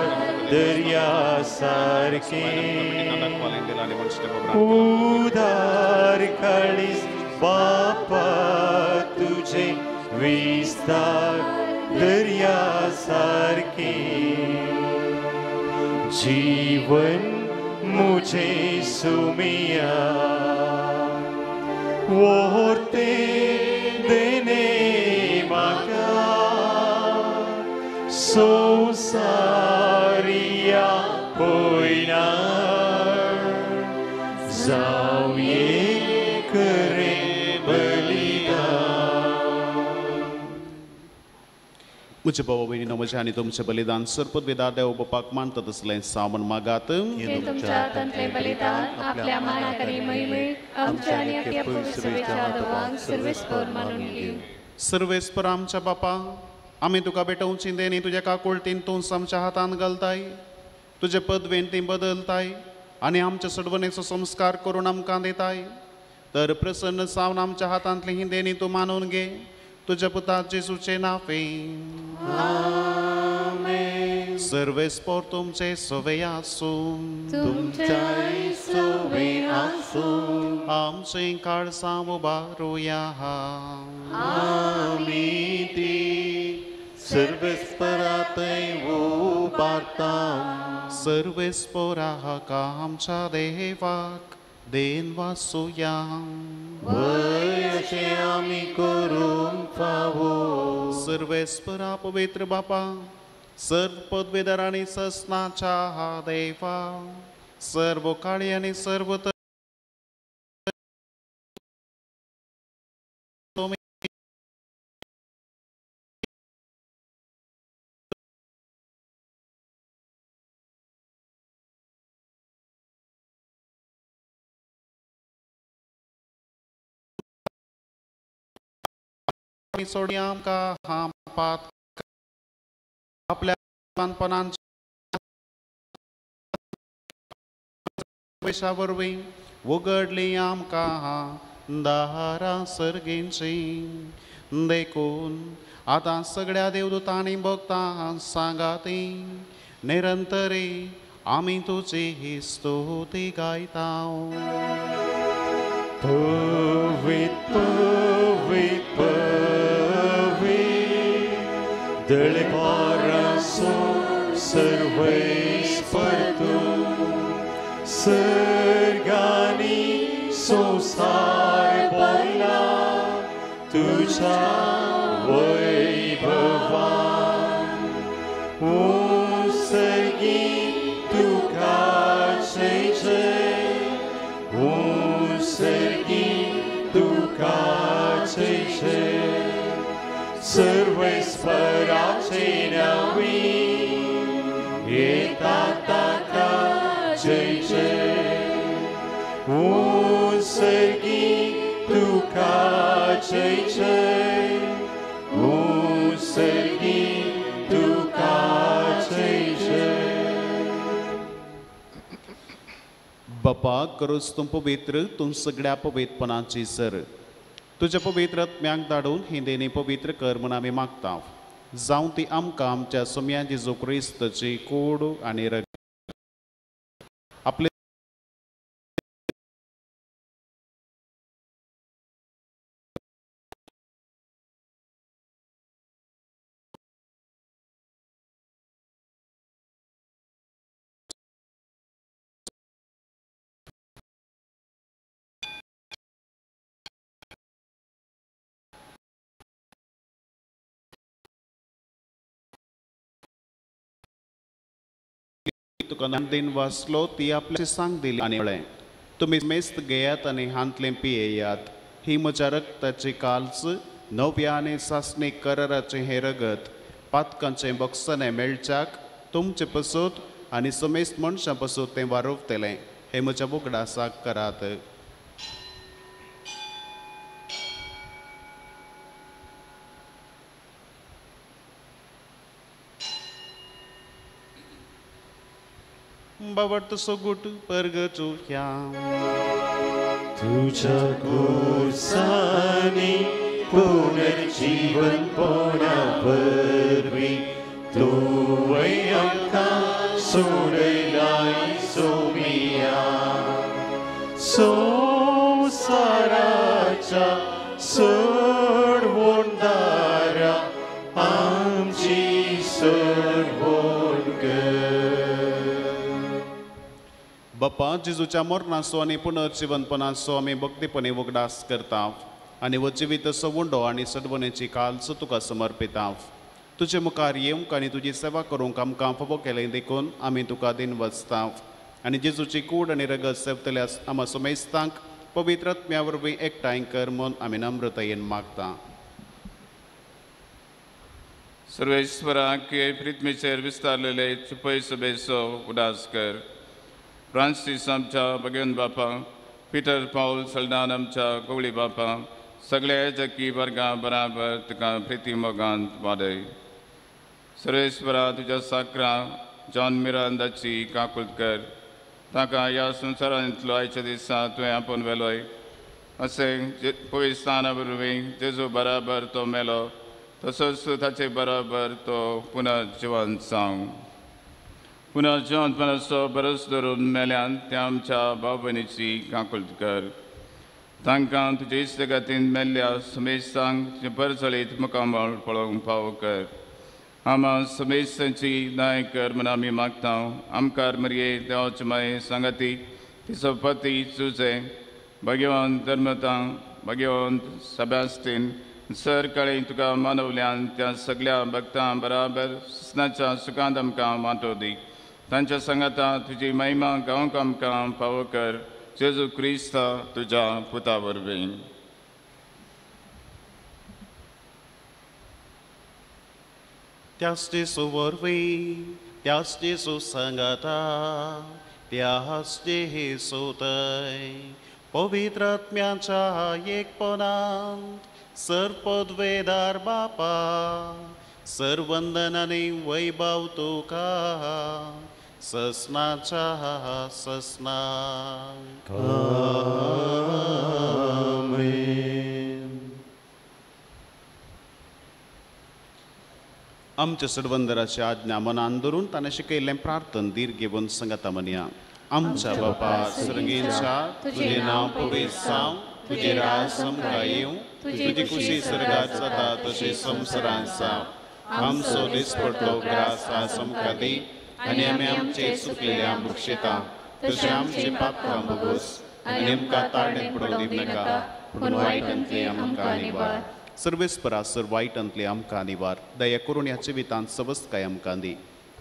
दर्या सारखे उदार काळीस बापा तुझे विस्तार दर्या सारखे जीवन मुझे सुमिया वोते देने माका संसारिया पोइना जाओ ये करे मुझे बाबा बहिणीनो म्हजें आनी तुमचें बलिदान सर्पद्वेदा देव बापाक मानता तसलें सामन मागात. हे तुमच्या हातांतलें बलिदान आपल्या मानाकरी महिमेक आमच्या आनी आपल्या पवित्र विचारांक सर्वेस्पर मानून घेव. सर्वेस्पर आमच्या बापा आमी तुका भेटोवची देणी तुज्या काकुळटीन तूं आमच्या हातान घालताय. तुजे पदवेन ती बदलताय आनी आमच्या सडवणेचो संस्कार करून आमकां दिताय. तर प्रसन्न सावन आमच्या हातांतली ही देणी तूं मानून घे. तुझ्या पुता जेजूचे नावे. आमेन. सर्वेस्पर तुमचे सवे आसूं. तुमचे सवे आसूं. आमचे काळजा उबारूया. आमी ती सर्वेस्परातय उबारता. सर्वेस्पराक आमच्या देवाक देन वासुया. वयचे आमी करूंक फावो. सर्वेस्परा पवित्र बापा सर्व पदवीधर आनी ससनाच्या देवा सर्व काळी आनी सर्व सोडी आमकां हा पात आपल्या पैशा वरवीं उगडली आमकां दारां सर्गेंची. देखून आतां सगळ्या देवदूतांनी भक्तां सांगाती निरंतरी आमी तुजी ही स्तुती गायता. दळपारासो सर्वेस्पर तूं सर्गानी संसार भरला तुझ्या वैभवान. सर्गी तुका जय जय. सर्गी तुका जय जय. सर्वेस्पराचे नावी येता ताका जय जय. सर्गी तुका जय जय. बापा करूच तूं पवित्र तूं सगळ्या पवित्रपणाची सर तुझ्या पवित्र आत्म्याक धाडून ही देणी पवित्र कर म्हूण आमी मागता जावं ती आमकां आमच्या सुम्या जेजू क्रिस्ताची कूड आनी रगत आपले तुका नामदेन वाचलो ती आपल्याची सांग दिली आनी म्हळें तुमी मेस्त घेयात आनी हांतलें पियेयात ही म्हज्या रक्ताची काल्च नव्या आनी सासणीक कराराचें हें रगत पातकांचें बक्षाने मेळच्याक तुमचे पसूत आनी समेस्त मनशां पसूत तें वारोवतलें हें म्हज्या बोगडासाक करात बावट सोगुट परगचो ह्या तुझ्या गोसानी पुनर्जीवन पोना परवी तुवें आमकां सोडलाय सोमिया संवसाराच्या सोडवणदारा आमची सोडवण कर बापा जेजूच्या मरणाचो आनी पुनर्जीवनपणाचो आमी भक्तीपणे वगडास करता आनी वो जिवीत सवुंडो आनी सडवणेची काल्च तुका समर्पिता तुजे मुखार येवंक आनी तुजी सेवा करूंक आमकां फावो केलें देखून आमी तुका दिन वचता आनी जेजूची कूड आनी रगत सेवतल्या आमा समेस्तांक पवित्र आत्म्या वरवीं एकठांय कर म्हूण आमी नम्रतायेन मागता सर्वेश्वराक पृथ्वीचेर विस्तारलेले चुपय सभेचो उदास कर फ्रांसीस आमच्या भगवन बापा पिटर पाऊल सल्दान आमच्या गवळी बापा सगळ्या जकी वर्गां बराबर तुका प्रिती मोगांत वाडय सर्वेश्वरा तुज्या साकरा जॉन मिरांदाची काकूट कर ताका ह्या संवसारांतलो आयच्या दिसा तुवें आपोवन व्हेलोय अशें पवित्राना वरवीं जेजू बराबर तो मेलो तसोच ताचे बराबर तो पुनर्जीवन जावं पुनर्जीवनपणाचो बरस धरून मेल्यान त्या आमच्या भाव भयणीची काकूट कर तांकां तुजे इश्टगतीन मेल्ल्या समेस्तांक तुजे परचळीत मुखामळ पळोवंक फावो कर आमा समेस्तांची न्याय कर म्हूण आमी मागता आमकार मरये देवाचे माये सांगाती तिचो पती चुजे भगवंत धर्मता भगवंत सबास्तीन सर कळें तुका मानवल्यान त्या सगळ्या भक्तां बराबर स्नाच्या सुखांत आमकां वांटो दी तांच्या सांगाता तुजी महिमा गांवक आमकां फावो कर जेजू क्रिस्ता तुज्या पुता वरवीं त्याच जेजू वरवीं त्याच जेजू सांगाता त्याच जेजू थंय पवित्र आत्म्याच्या एकपणांत सर्पद्वेदार बापा सर्वंदन आनी वैभव तुका ससनाच्या ससना आमच्या सडवंदराची आज्ञा मनान धरून ताणें शिकयल्लें प्रार्थन दीर घेवन संगता म्हणया आमच्या बापा सर्गेच्या तुजें नांव पवित्र जावं तुजें राज आमकां येवं तुजी खुशी सर्गात जाता तशी संवसारांत जावं आमचो दिसपडटो ग्रास आज आमकां दी आनी आमी आमचे चुकलेल्या मुक्षेता तशें आमची पापां भोगोस आनी आमकां ताळणें पडूंक दिवनाका पूण वायटांतली आमकां निवार सर्वेस्परा सर वायटांतली आमकां निवार दया करून ह्या जिवितांत सबस्तकाय आमकां दी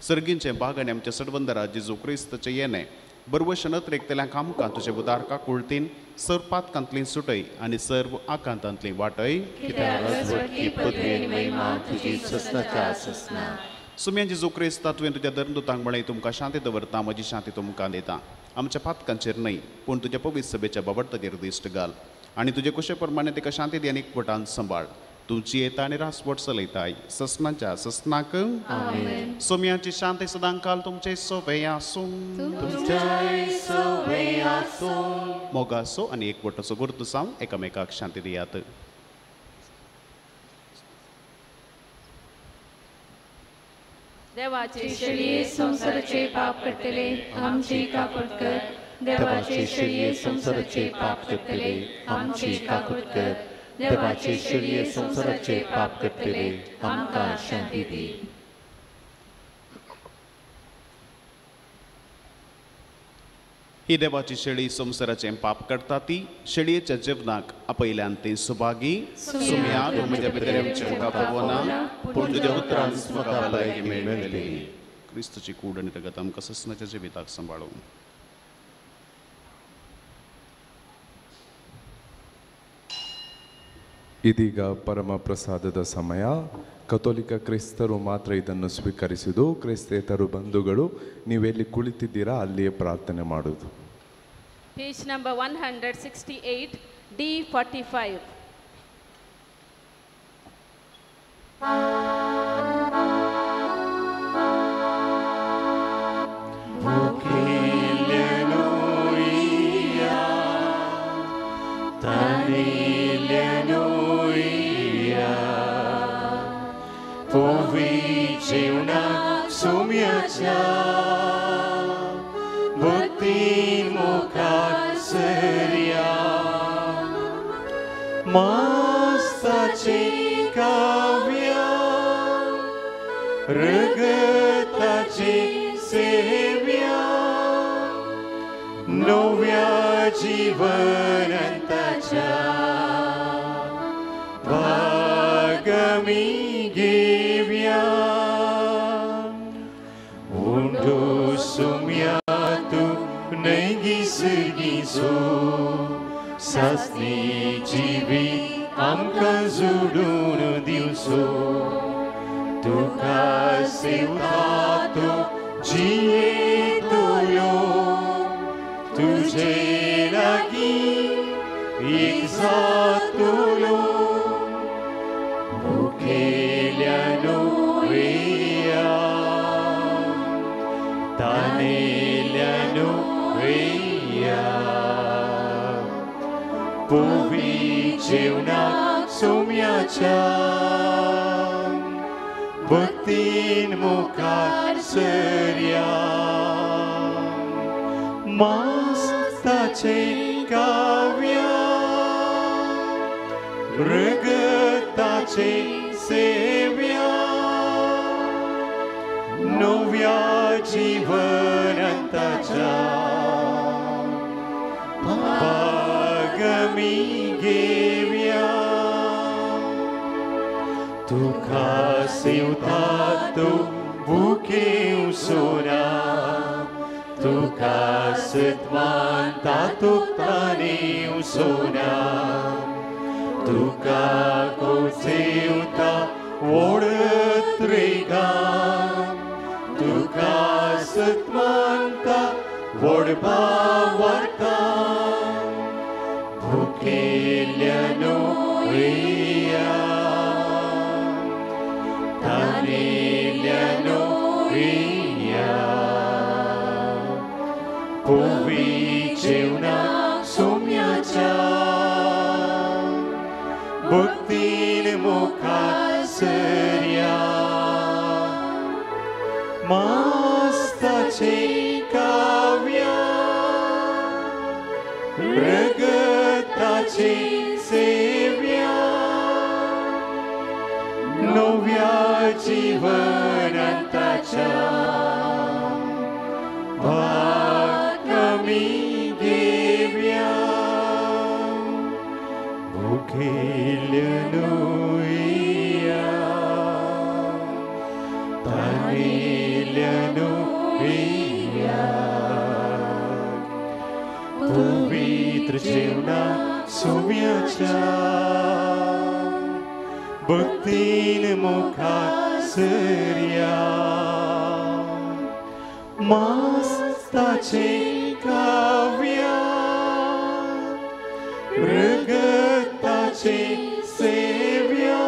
सर्गींचे भाग आनी आमच्या सडवंदरा जेजू क्रिस्ताचें येणें बरवशें नत्रेकतल्यांक आमकां तुजे उदारका कुळतीन सर्व पातकांतली सुटय आनी सर्व आकांतांतली वाटय सुम्या जेजू क्रिस्ता तुवें तुज्या धर्मदुतांक म्हळें तुमकां शांती दवरता म्हजी शांती तुमकां दिता आमच्या पातकांचेर न्हय पूण तुज्या पवित्र सभेच्या बाबडताचेर दिश्ट घाल आनी तुजे कुशे प्रमाणे तिका शांती दी आनी एकवटान सांबाळ तू जियेता आनी रासवट चलयताय ससनांच्या ससनाक आमेन. सोम्याची शांती सदांकाल तुमचे सोबे आसूं तुमचे सोबे आसूं. मोगासो आनी एकवटाचो गुर्तू जावन एकामेकाक शांती दियात. देवाचे शेळये संसाराचे पाप करतले आमची काकूट कर. देवाचे शेळये संसाराचे पाप करतले आमची काकूट कर. देवाचे शेळये संसाराचे पाप करतले आमकां शांती दी. ही देवाची शेळी संसाराचें पाप करता ती शेळयेच्या जिवनाक आपयल्यान ती सुभागी. सुम्याक म्हज्या भितर आमचे मुखार पवना पूण तुज्या उतरान म्हाका भलायकी मेळटली. क्रिस्तुची कूड आनी रगत आमकां ससनाच्या जिविताक सांबाळूं. ಇದೀಗ ಪರಮ ಪ್ರಸಾದದ ಸಮಯ. ಕಥೋಲಿಕ ಕ್ರೈಸ್ತರು ಮಾತ್ರ ಇದನ್ನು ಸ್ವೀಕರಿಸುವುದು. ಕ್ರೈಸ್ತೇತರು ಬಂಧುಗಳು ನೀವೆಲ್ಲಿ ಕುಳಿತಿದ್ದೀರಾ ಅಲ್ಲಿಯೇ ಪ್ರಾರ್ಥನೆ ಮಾಡುವುದು. Page number 168, D45. Jeuna sumiacha Bhakti mukhat seria Mastache kavya Ragatache sevya Novya jivanantacha Bhagami gevya Undo sumyatu negisu Sasni jivi amka zudun divso Tuka sevtato jietoyo Tujhe lagi exatoyo Bukeliano ea Taneliano ea Poviceuna sumiacha Bhaktin mukhat seria Mastache kavya Ragatache sevya Novya jivanantacha Bhagami gevya Tukha sevtato buke usora Tukha satmanta tuktane usora Tuka koseuta vodtrega Tuka satmanta vodbhavarta Bukeliano ea Taneliano ea Poviceuna sumyacha Bhaktin mukhat seria Mastache kavya Ragatache sevya Novya jivanantacha Bhagami gevya Bukeliano ea Taneliano ea Pavitra Jeuna sumiacha Bhaktin mukhat seria Mastache kavya Ragatache sevya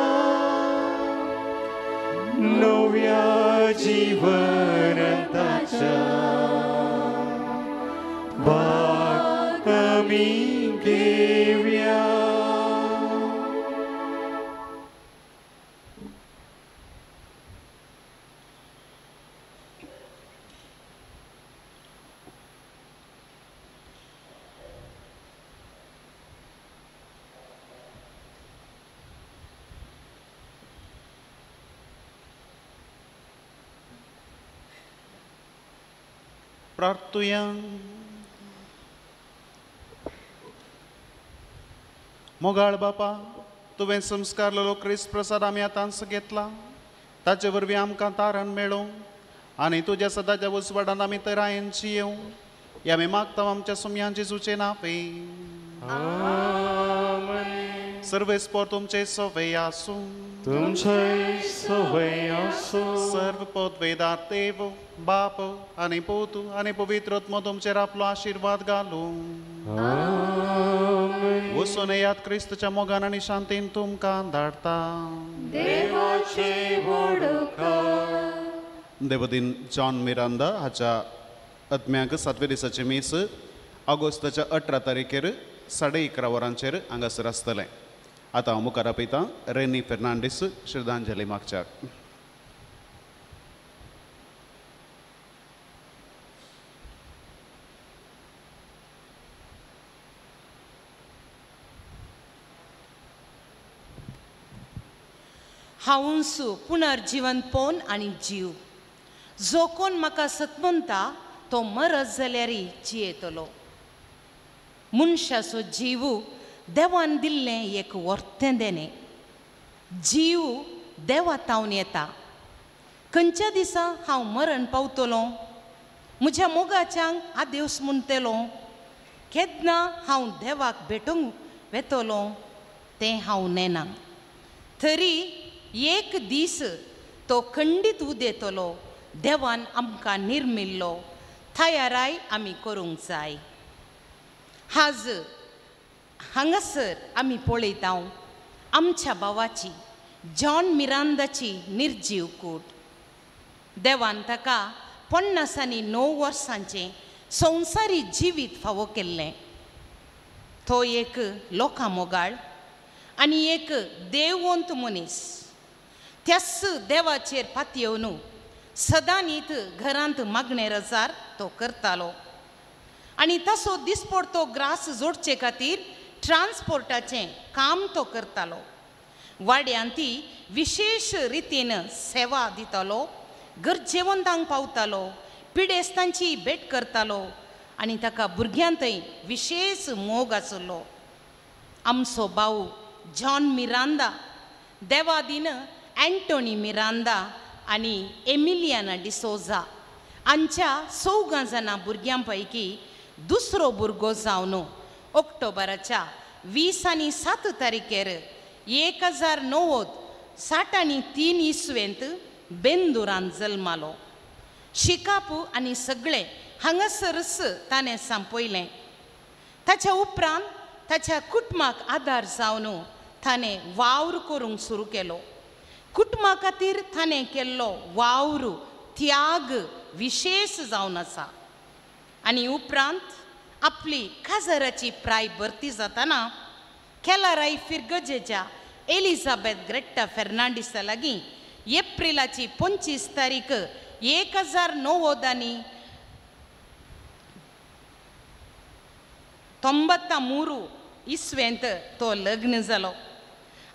आमी घेवया. प्रार्थूया. मोगाळ बापा, तुवें संस्कारलेलो क्रिस्त प्रसाद आमी आतांच घेतला. ताचे वरवीं आमकां तारण मेळो आनी तुज्या सदाच्या उजवाडान आमी तरायेन जियेव. हे आमी मागता आमच्या सुमयांची जुचे नावे. सर्वेस्पर तुमचे सवय आसूं. तुमचे सवय आसूं. सर्व पदवेदार देव, बाप आनी पोतू आनी पवित्र आत्मा तुमचेर आपलो आशीर्वाद घालूं. वचून येयात क्रिस्तच्या मोगान आनी शांतीन तुमकां धाडटा. देवाचे देवदीन जॉन मिरांदा हाच्या आत्म्याक 7व्या दिसाची मीस ऑगस्टाच्या 18 तारखेर 11:30 वरांचेर हांगासर आसतलें. आतां हांव मुखार आपयतां रेनी फेर्नांडीस श्रद्धांजली मागच्याक. हांवूंसू पुनर्जीवन पोन आनी जीव. जो कोण म्हाका सतमंता तो मरत जाल्यारय जियेतलो. मनशाचो जीव देवान दिल्लें एक वर्तें देणें. जीव देवातावन येता. खंयच्या दिसा हांव मरण पावतलों, म्हज्या मोगाच्यांक आदेवस म्हणटलो, केन्ना हांव देवाक भेटूंक वेतलों तें हांव नेना. तरी एक दीस तो खंडीत उदेतलो. देवान आमकां निर्मिल्लो. तयाराय आमी करूंक जाय. आज हांगासर आमी पळयता आमच्या भावाची जॉन मिरांदाची निर्जीव कूड. देवान ताका 59 वर्सांचें संवसारी जिवीत फावो केल्लें. तो एक लोकां मोगाळ आनी एक देववंत मनीस. त्याच देवाचेर पातयेवन सदांच घरांत मागणे रजार तो करतालो. आनी तसो दिसपडतो ग्रास जोडचे खातीर ट्रान्सपोर्टाचें काम तो करतालो. वाड्यांती विशेष रितीन सेवा दितालो. गरजेवंतांक पावतालो. पिडेस्तांची भेट करतालो आनी ताका भुरग्यांतय विशेष मोग आसलो. आमचो भाऊ जॉन मिरांदा देवादीन एंटोनी मिरांदा आनी एमिलियाना डिसोजा हांच्या 4 जाणां भुरग्यां पैकी दुसरो भुरगो जावन ऑक्टोबराच्या 20 आनी 7 तारखेर 1963 इस्वेंत बेंदुरान जल्मालो. शिकापू आनी सगळे हांगासरच ताणें सांपयलें. ताच्या उपरांत ताच्या कुटुंबाक आदार जावन ताणें वावर करूंक सुरू केलो. कुटुंबा खातीर ताणें केल्लो वावर त्याग विशेष जावन आसा. आनी उपरांत आपली काजाराची प्राय भरती जाताना केलाराय फिर्गजेच्या एलिझाबेथ ग्रेट्टा फेर्नांडीसा लागीं एप्रिलाची 25 तारीख 1993 इस्वेंत तो लग्न जालो.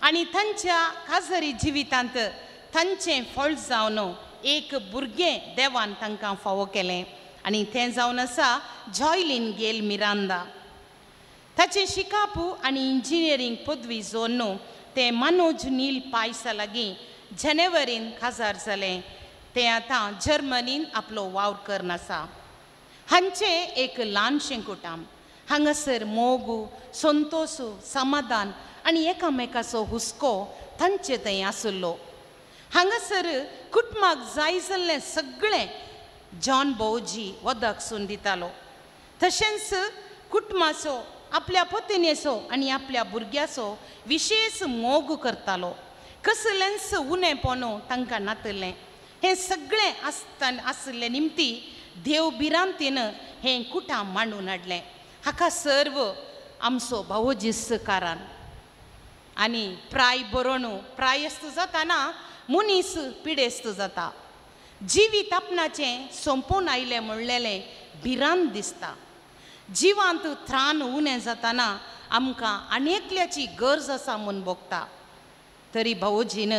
आनी तांच्या काजारी जिवितांत तांचें फळ जावन एक भुरगें देवान तांकां फावो केलें आनी तें जावन आसा जॉयलीन गेल मिरांदा. ताचें शिकापू आनी इंजिनियरींग पदवी जोडून तें मनोज नील पायसा लागीं जानेवारीन काजार जालें. तें आतां जर्मनीन आपलो वावर करन आसा. हांचें एक ल्हानशें कुटुंब. हांगासर मोग, संतोश, समाधान आनी एकामेकाचो हुस्को तांचे थंय आसलो. हांगासर कुटुंबाक जाय जाल्लें सगळें जॉन भोवजी वदकसून दितालो. तशेंच कुटुंबाचो आपल्या पत्नीचो आनी आपल्या भुरग्याचो विशेष मोग करतालो. कसलेंच उणेपण तांकां नातलें. हें सगळें आसले निमती देव भिरांतीन हें कुटाम मांडून हाडलें. हाका सर्व आमचो भावोजीस कारण आनी प्राय बरोवन प्रायस्त जाताना मनीस पिडेस्त जाता. जिवीत आपणाचें संपून आयलें म्हणलेलें भिरांत दिसता. जिवांत त्राण उणें जाताना आमकां आनेकल्याची गरज आसा म्हूण भोगता. तरी भावोजीन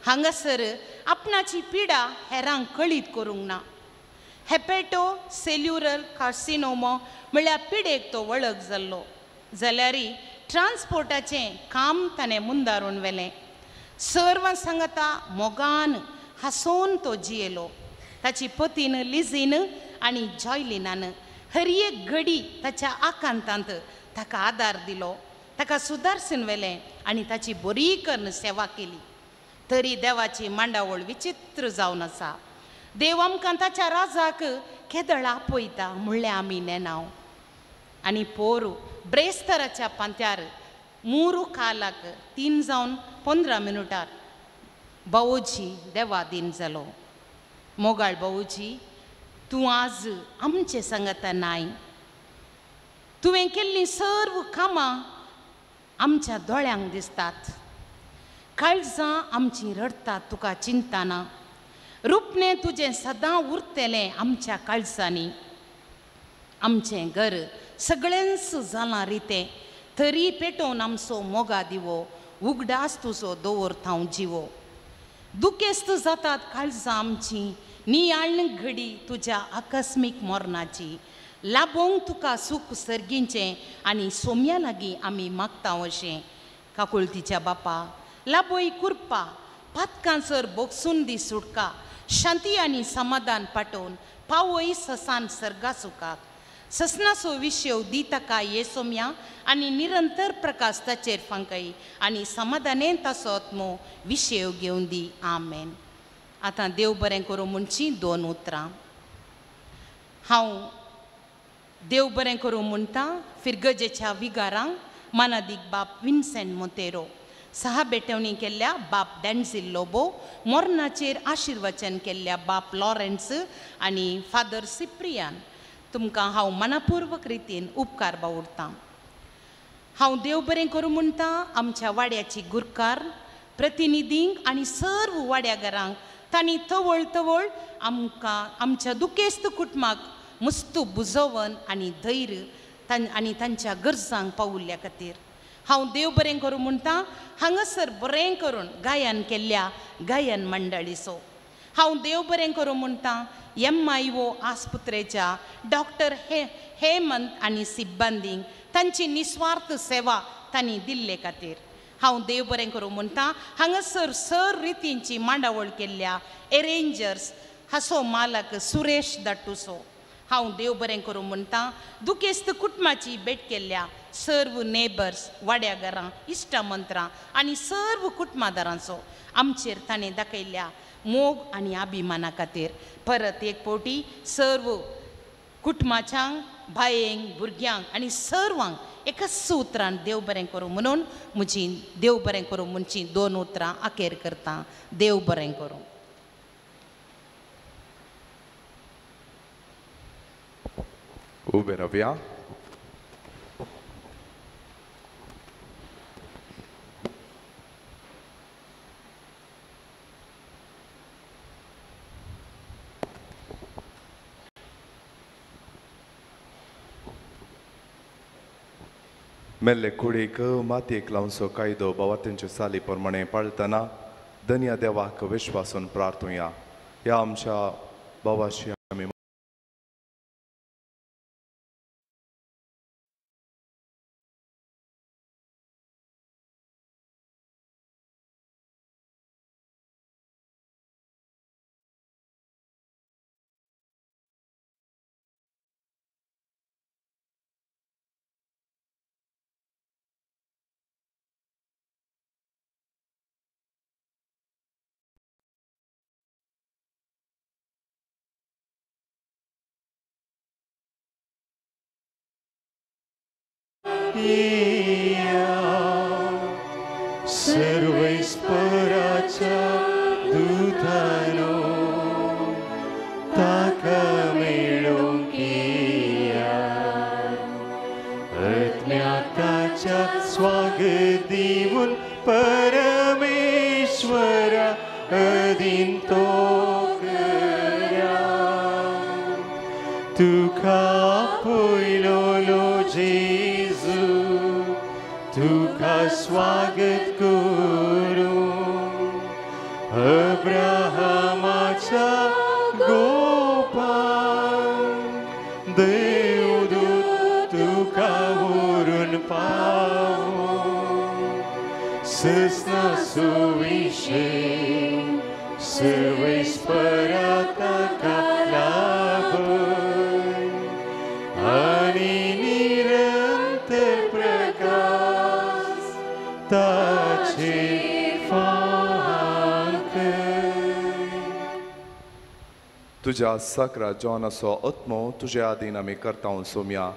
हांगासर आपणाची पिडा हेरांक कळीत करूंक ना. हेपेटो सेल्युलर कार्सिनोमा म्हळ्यार पिडेक तो वळख जाल्लो जाल्यार ट्रान्सपोर्टाचें काम ताणें मुंदारून व्हेलें. सर्वां सांगता मोगान हांसोवन तो जियेलो. ताची पतीन लिझीन आनी जॉयलिनान हर एक घडी ताच्या आकांतांत ताका आदार दिलो, ताका सुदारसून व्हेलें आनी ताची बरी करून सेवा केली. तरी देवाची मांडावळ विचित्र जावन आसा. देव आमकां ताच्या राजाक केदळ आपयता म्हणलें आमी नेनाव. आनी पोरू ब्रेस्तराच्या पांत्यार 3:03 भावोजी देवादीन जालो. मोगाळ भावोजी, तूं आज आमचे सांगता नाय. तुवें केल्लीं सर्व कामां आमच्या दोळ्यांक दिसतात. काळजां आमचीं रडटात तुका चिंता ना. रुपणें तुजें सदां उरतलें आमच्या काळजांनी. आमचें घर सगळ्यांच जालां रितें, तरी पेटोवन आमचो मोगा दिवो. उगडास तुजो दवरतां जिवो. दुखेस्त जातात काळजां आमचीं, नियाळ घडी तुज्या आकस्मीक मरणाची. लाबोंक तुका सूख सर्गींचें आनी सोम्या लागीं आमी मागता अशें. काकुळतीच्या बापा लाबोय कुरपा, पातकांसर बोगसून दी सुटका. शांती आनी समाधान पाठोवन पावय ससान सर्गा सुखाक. ससनाचो विशय दी ताका येसोम्या आनी निरंतर प्रकाश ताचेर फांकय आनी समाधानेन ताचो आत्मो विशय घेवन दी. आमेन. आतां देव बरें करूं म्हणची 2 उतरां. हांव देव बरें करूं म्हणटा फिरगजेच्या विगारांक मानादीक बाप विन्सेंट मोतेरो, सहा बेटवणी केल्ल्या बाप डॅन्झिल लोबो, मोर्नाचेर आशिर्वचन केल्ल्या बाप लॉरेन्स आनी फादर सिप्रियान, तुमकां हांव मनपूर्वक रितीन उपकार बावडटां. हांव देव बरें करूं म्हणटा आमच्या वाड्याची गुरकार, प्रतिनिधींक आनी सर्व वाड्यागारांक तांणी तवळ तवळ आमकां आमच्या दुखेस्त कुटुंबाक मुस्त बुजोवन आनी धैर्य आनी तांच्या गरजांक पावुल्ल्या खातीर. हांव देव बरें करूं म्हणटा हांगासर बरें करून गायन केल्ल्या गायन मंडळीचो. हांव देव बरें करूं म्हणटा MIO आस्पत्रेच्या डॉक्टर हेमंत आनी सिब्बंदींक तांची निस्वार्थ सेवा तांणी दिल्ले खातीर. हांव देव बरें करूं म्हणटा हांगासर सर रितींची मांडावळ केल्ल्या एरेंजर्स हाचो मालक सुरेश दट्टुसो. हांव देव बरें करूं म्हणटा दुखेस्त कुटुंबाची भेट केल्ल्या सर्व नेबर्स, वाड्यागारां, इश्टमंत्रां आनी सर्व कुटुंबादारांचो आमचेर ताणें दाखयल्ल्या मोग आनी अभिमाना खातीर. परत एक फावटी सर्व कुटुंबाच्यांक, बायेंक, भुरग्यांक आनी सर्वांक एकच उतरान देव बरें करूं म्हणून म्हजी देव बरें करूं म्हणची 2 उतरां अखेर करता. देव बरें करूं. उबे रावया. मेल्ले कुडीक मातयेक लावनचो कायदो बावात्यांचे साली प्रमाणे पाळतना धन्य देवाक विश्वासून प्रार्थुया. ह्या आमच्या बावाशी आमी सर्वेस्पराच्या दूतानो ताका मेळोंक या आत्म्याक तुका पयलोलो जेजू तुका स्वागत करू अब्राहमाच्या गोपाल देवदूत तुका व्हरून पावो ससना सुविशेष सर्वेस्परा ताका लाभय आणि निरंतर प्रकाश ताचे तुझ्या सकरा जॉनाचो आत्मो तुजे आदीन आमी करता सोम्या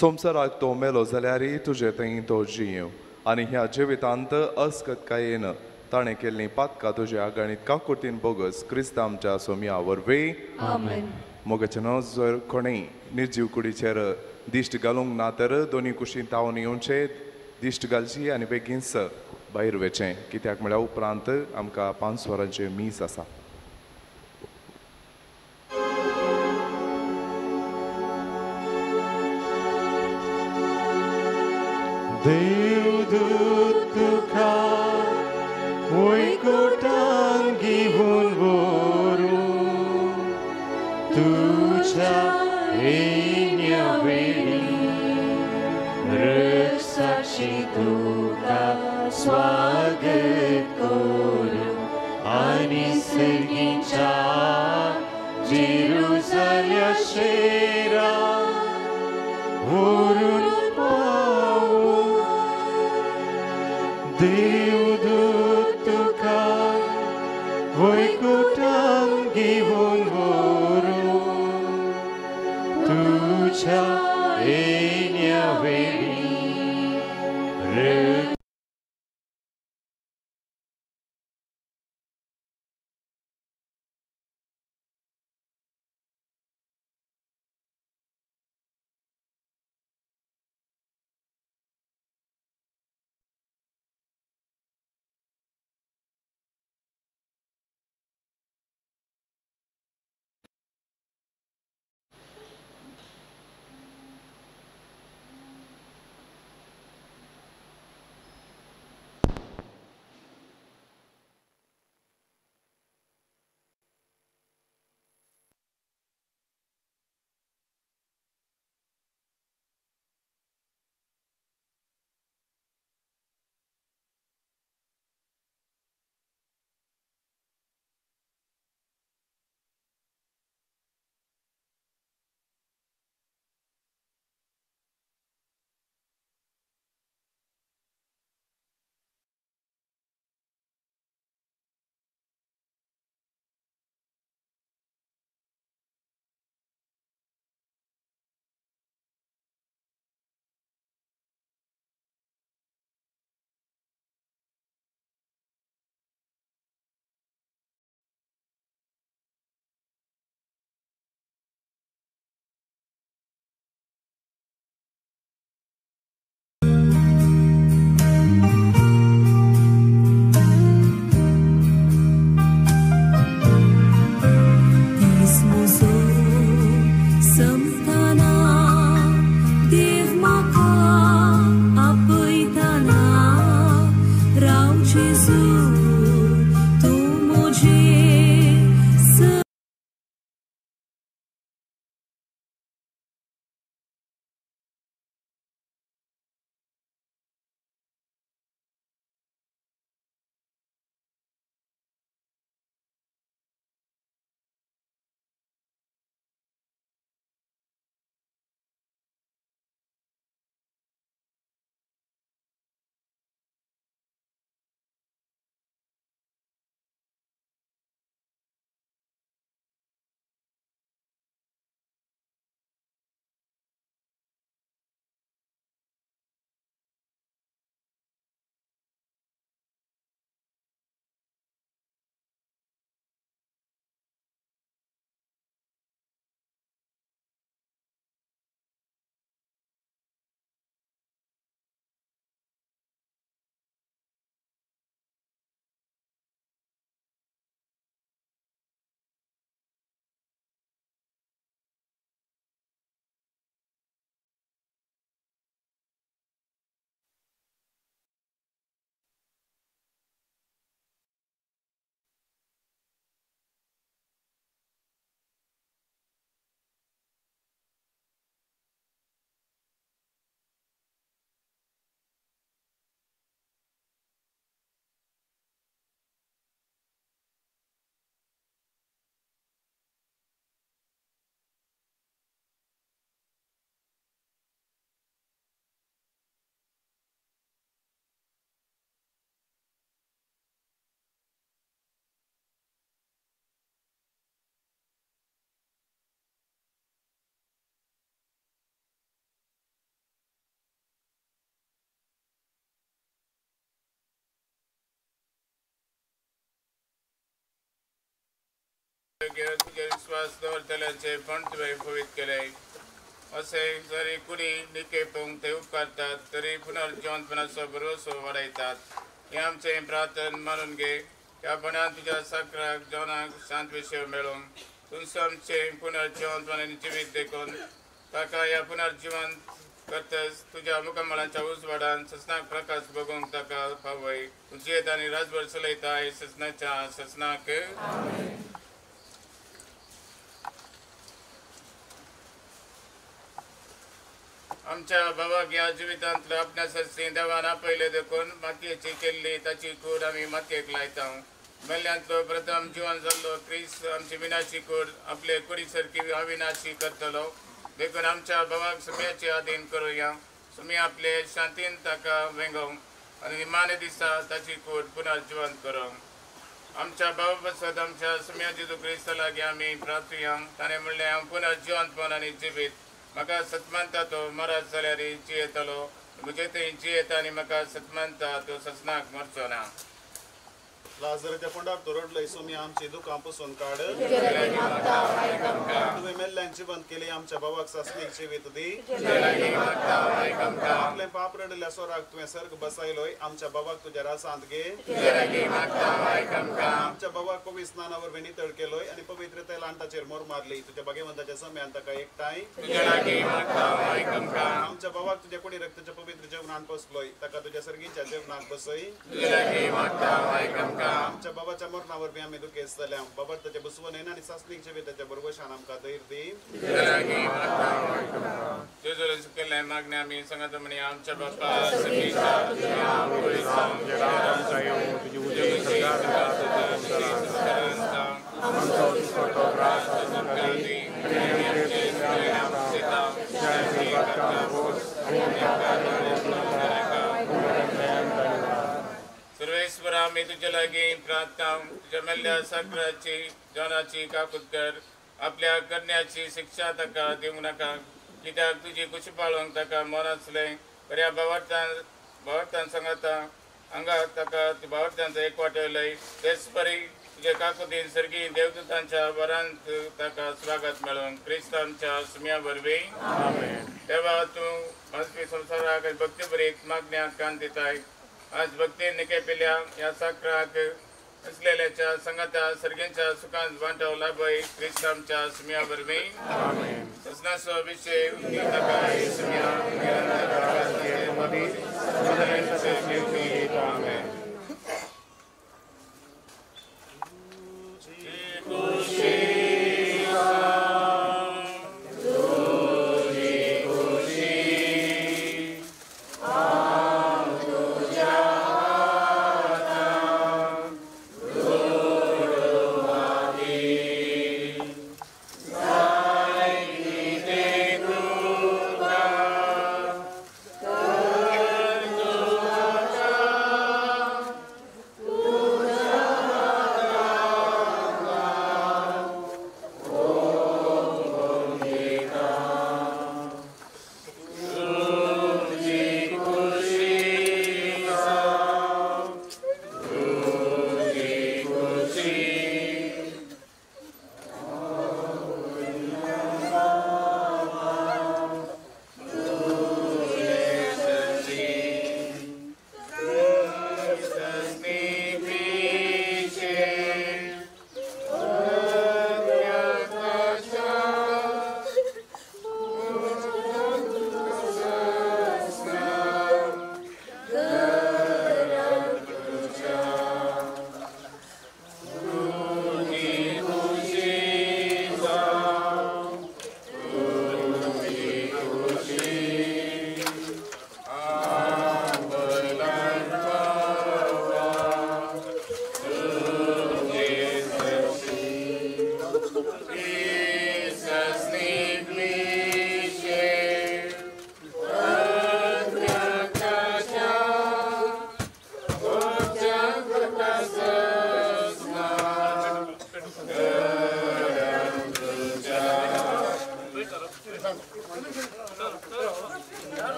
संवसाराक तो मेलो जाल्यारय तुजे थंय तो जियो आनी ह्या जिवितांत अस्कत कायेन ताणें केल्लीं पातकां तुज्या आगाणीत काकुर्तीन बोगस क्रिस्त आमच्या सोम्या वरवीं मोगाचें जर कोणेंय निर्जीव कुडीचेर दिश्ट घालूंक ना तर दोनी कुशीं तावन येवचें दिश्ट घालची आनी बेगीनच भायर वचें कित्याक म्हळ्यार उपरांत आमकां 5 वरांचें मीस आसा देवदूत तुका वैकुंठान घेवन व्हरू तुझ्या येण्या वेळी रक्षाची तुका स्वागत करू आनी सगळींच्या जेरुसलेम शेराक व्हरून देवदूत तुका वैकुंठान घेवन व्हरू तुझ्या येण्या वेळी तुझे विश्वास दवरतल्यांचे पण तुवें पवित केले असे जरी कुणी निके पोवंक ते उपकारतात तरी पुनर्जिवंतपणाचो भरवसो वाडयतात हे आमचे प्रार्थन मानून घे ह्या पणान तुझ्या साकराक जेवणाक शांत विशय मेळोवंक तुमचो आमचे पुनर्जिवंतपणाने जिवीत देखून ताका ह्या पुनर्जिवंत करतस तुझ्या मुखामळांच्या उजवाडान ससनाक प्रकाश बघूंक ताका फावय जियेत आनी राजभर चलयताय ससनाच्या ससनाक आमच्या भावाक ह्या जिवितांतलो आपल्या सरसी देवान आपयले देखून मातयेची केल्ली ताची कूड आमी मातयेक लायता मेल्ल्यांतलो प्रथम जिवन जाल्लो क्रिस्त आमची विनाशी कूड आपले कुडी सारकी अविनाशी करतलो देखून आमच्या भावाक सुमयाचे आधीन करुया सुमी आपले शांतीन ताका वेंगोवंक आनी निमाणे दिसा ताची कूड पुनर्जिवंत करूंक आमच्या भाव बसत आमच्या सुमया जेजू क्रिस्ता लागीं आमी प्रार्थुया ताणें म्हणलें हांव पुनर्जिवंतपण आनी जिवीत म्हाका सतमानता तो मरत जाल्यार जियेतलो म्हजे थंय जियेता आनी म्हाका सतमानता तो ससनाक मरचो ना लाजराच्या फोंडाक तो रडलय सुमी आमची दुखां पुसून काड तुवें मेल्ल्यांक जिवंत केली आमच्या भावाक सासणीक जिवीत दी आपले पाप रडल्या सोराक तुवें सर्ग बसयलोय आमच्या भावाक तुज्या रासांत घे आमच्या भावाक पवित्र स्नाना वरवीं नितळ केलोय आनी पवित्र तैलांताचेर मोर मारली तुज्या भगवंताच्या सम्यान ताका एकठांय आमच्या भावाक तुज्या कुडी रक्ताच्या पवित्र जेवणान पसलोय ताका तुज्या सर्गीच्या जेवणाक बसय आमच्या बाबाच्या मरणावर बी आम्ही दुखेस जाल्या बाबा त्याच्या बसवून येना आणि सासणीक जेवी त्याच्या बरोबरशान आमकां धैर्य दी जेजूस केल्ले मागणे आमी सांगत म्हणे आमच्या बापा सगळीच्या सर्वेश्वर आम्ही तुझ्या लागीं प्रार्थना तुझ्या मेल्ल्या साकराची जेवणाची काकूत कर आपल्या करण्याची शिक्षा ताका दिवंक नाका कित्याक तुजी कुशी पाळोवंक ताका मन आसलें बऱ्या भावार्थान सांगता हांगा ताका भावार्थांचो एकवटयलय तेच परी तुजे काकुतीन सर्गी देवदूतांच्या वरांत ताका स्वागत मेळोवंक क्रिस्तांच्या सुम्या वरवीं देवा तूं मानवी संवसाराक भक्ती बरीक मागण्याक कान दिताय आज भक्ती निके पेल्या ह्या साकराक असलेल्याच्या संगता सर्गेंच्या सुखांत वांटव लाभय क्रिस्तांच्या सुम्या वरवीं ससनाचो विशय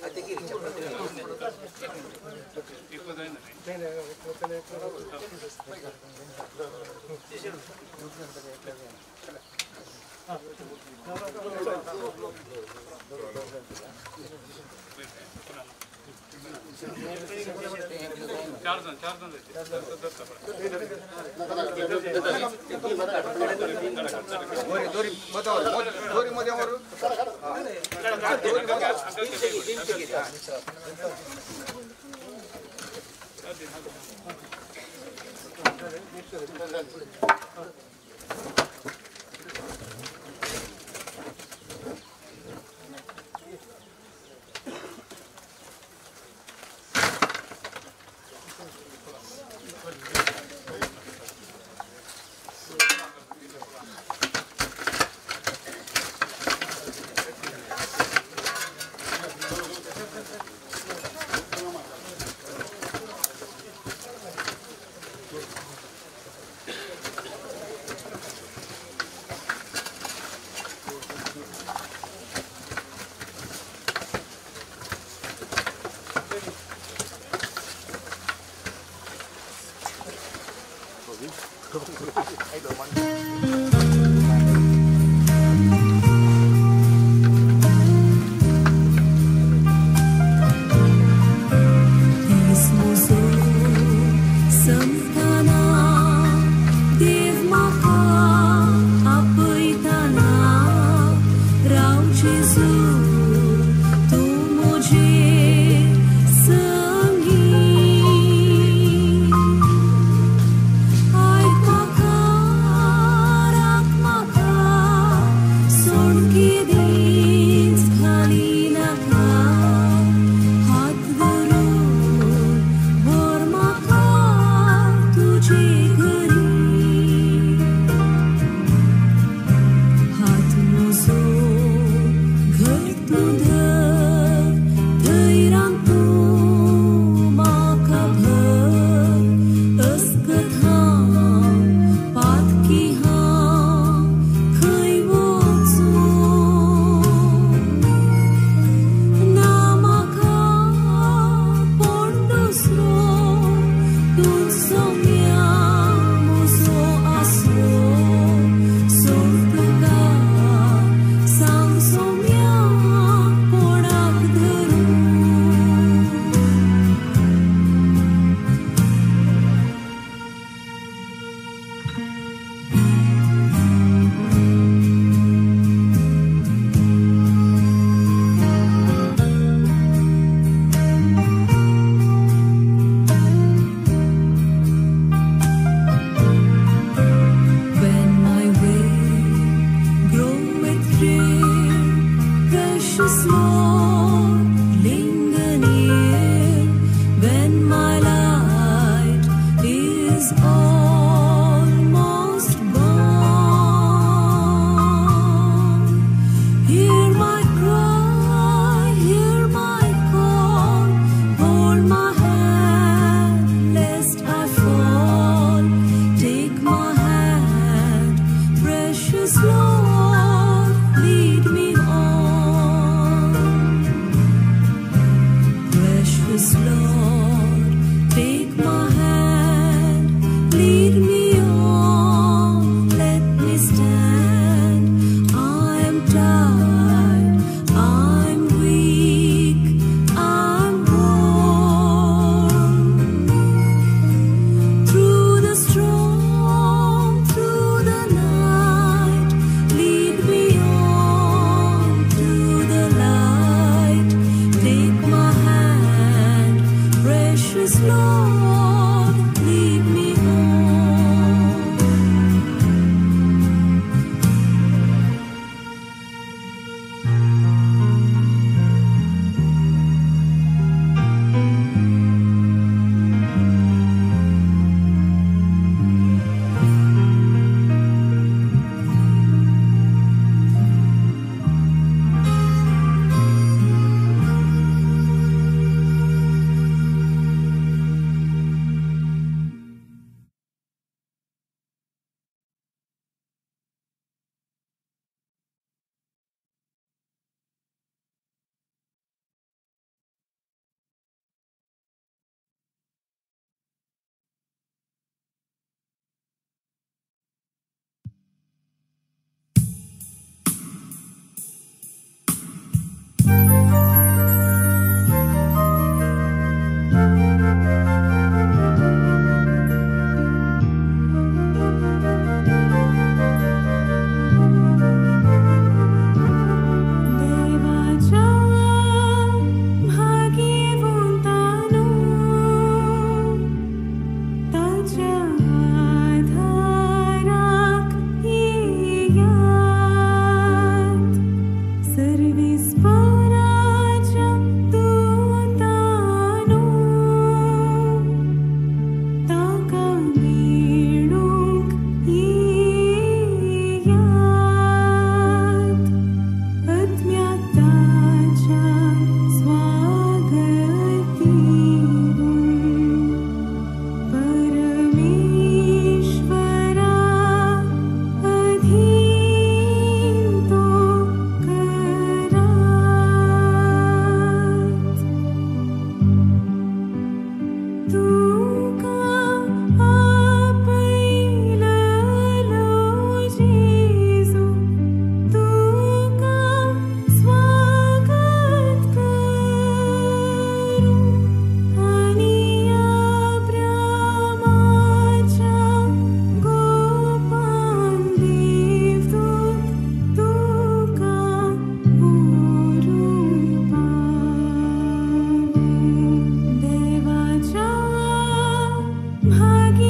Ai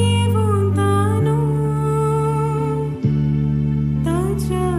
भाग्यवंतानो ताच्या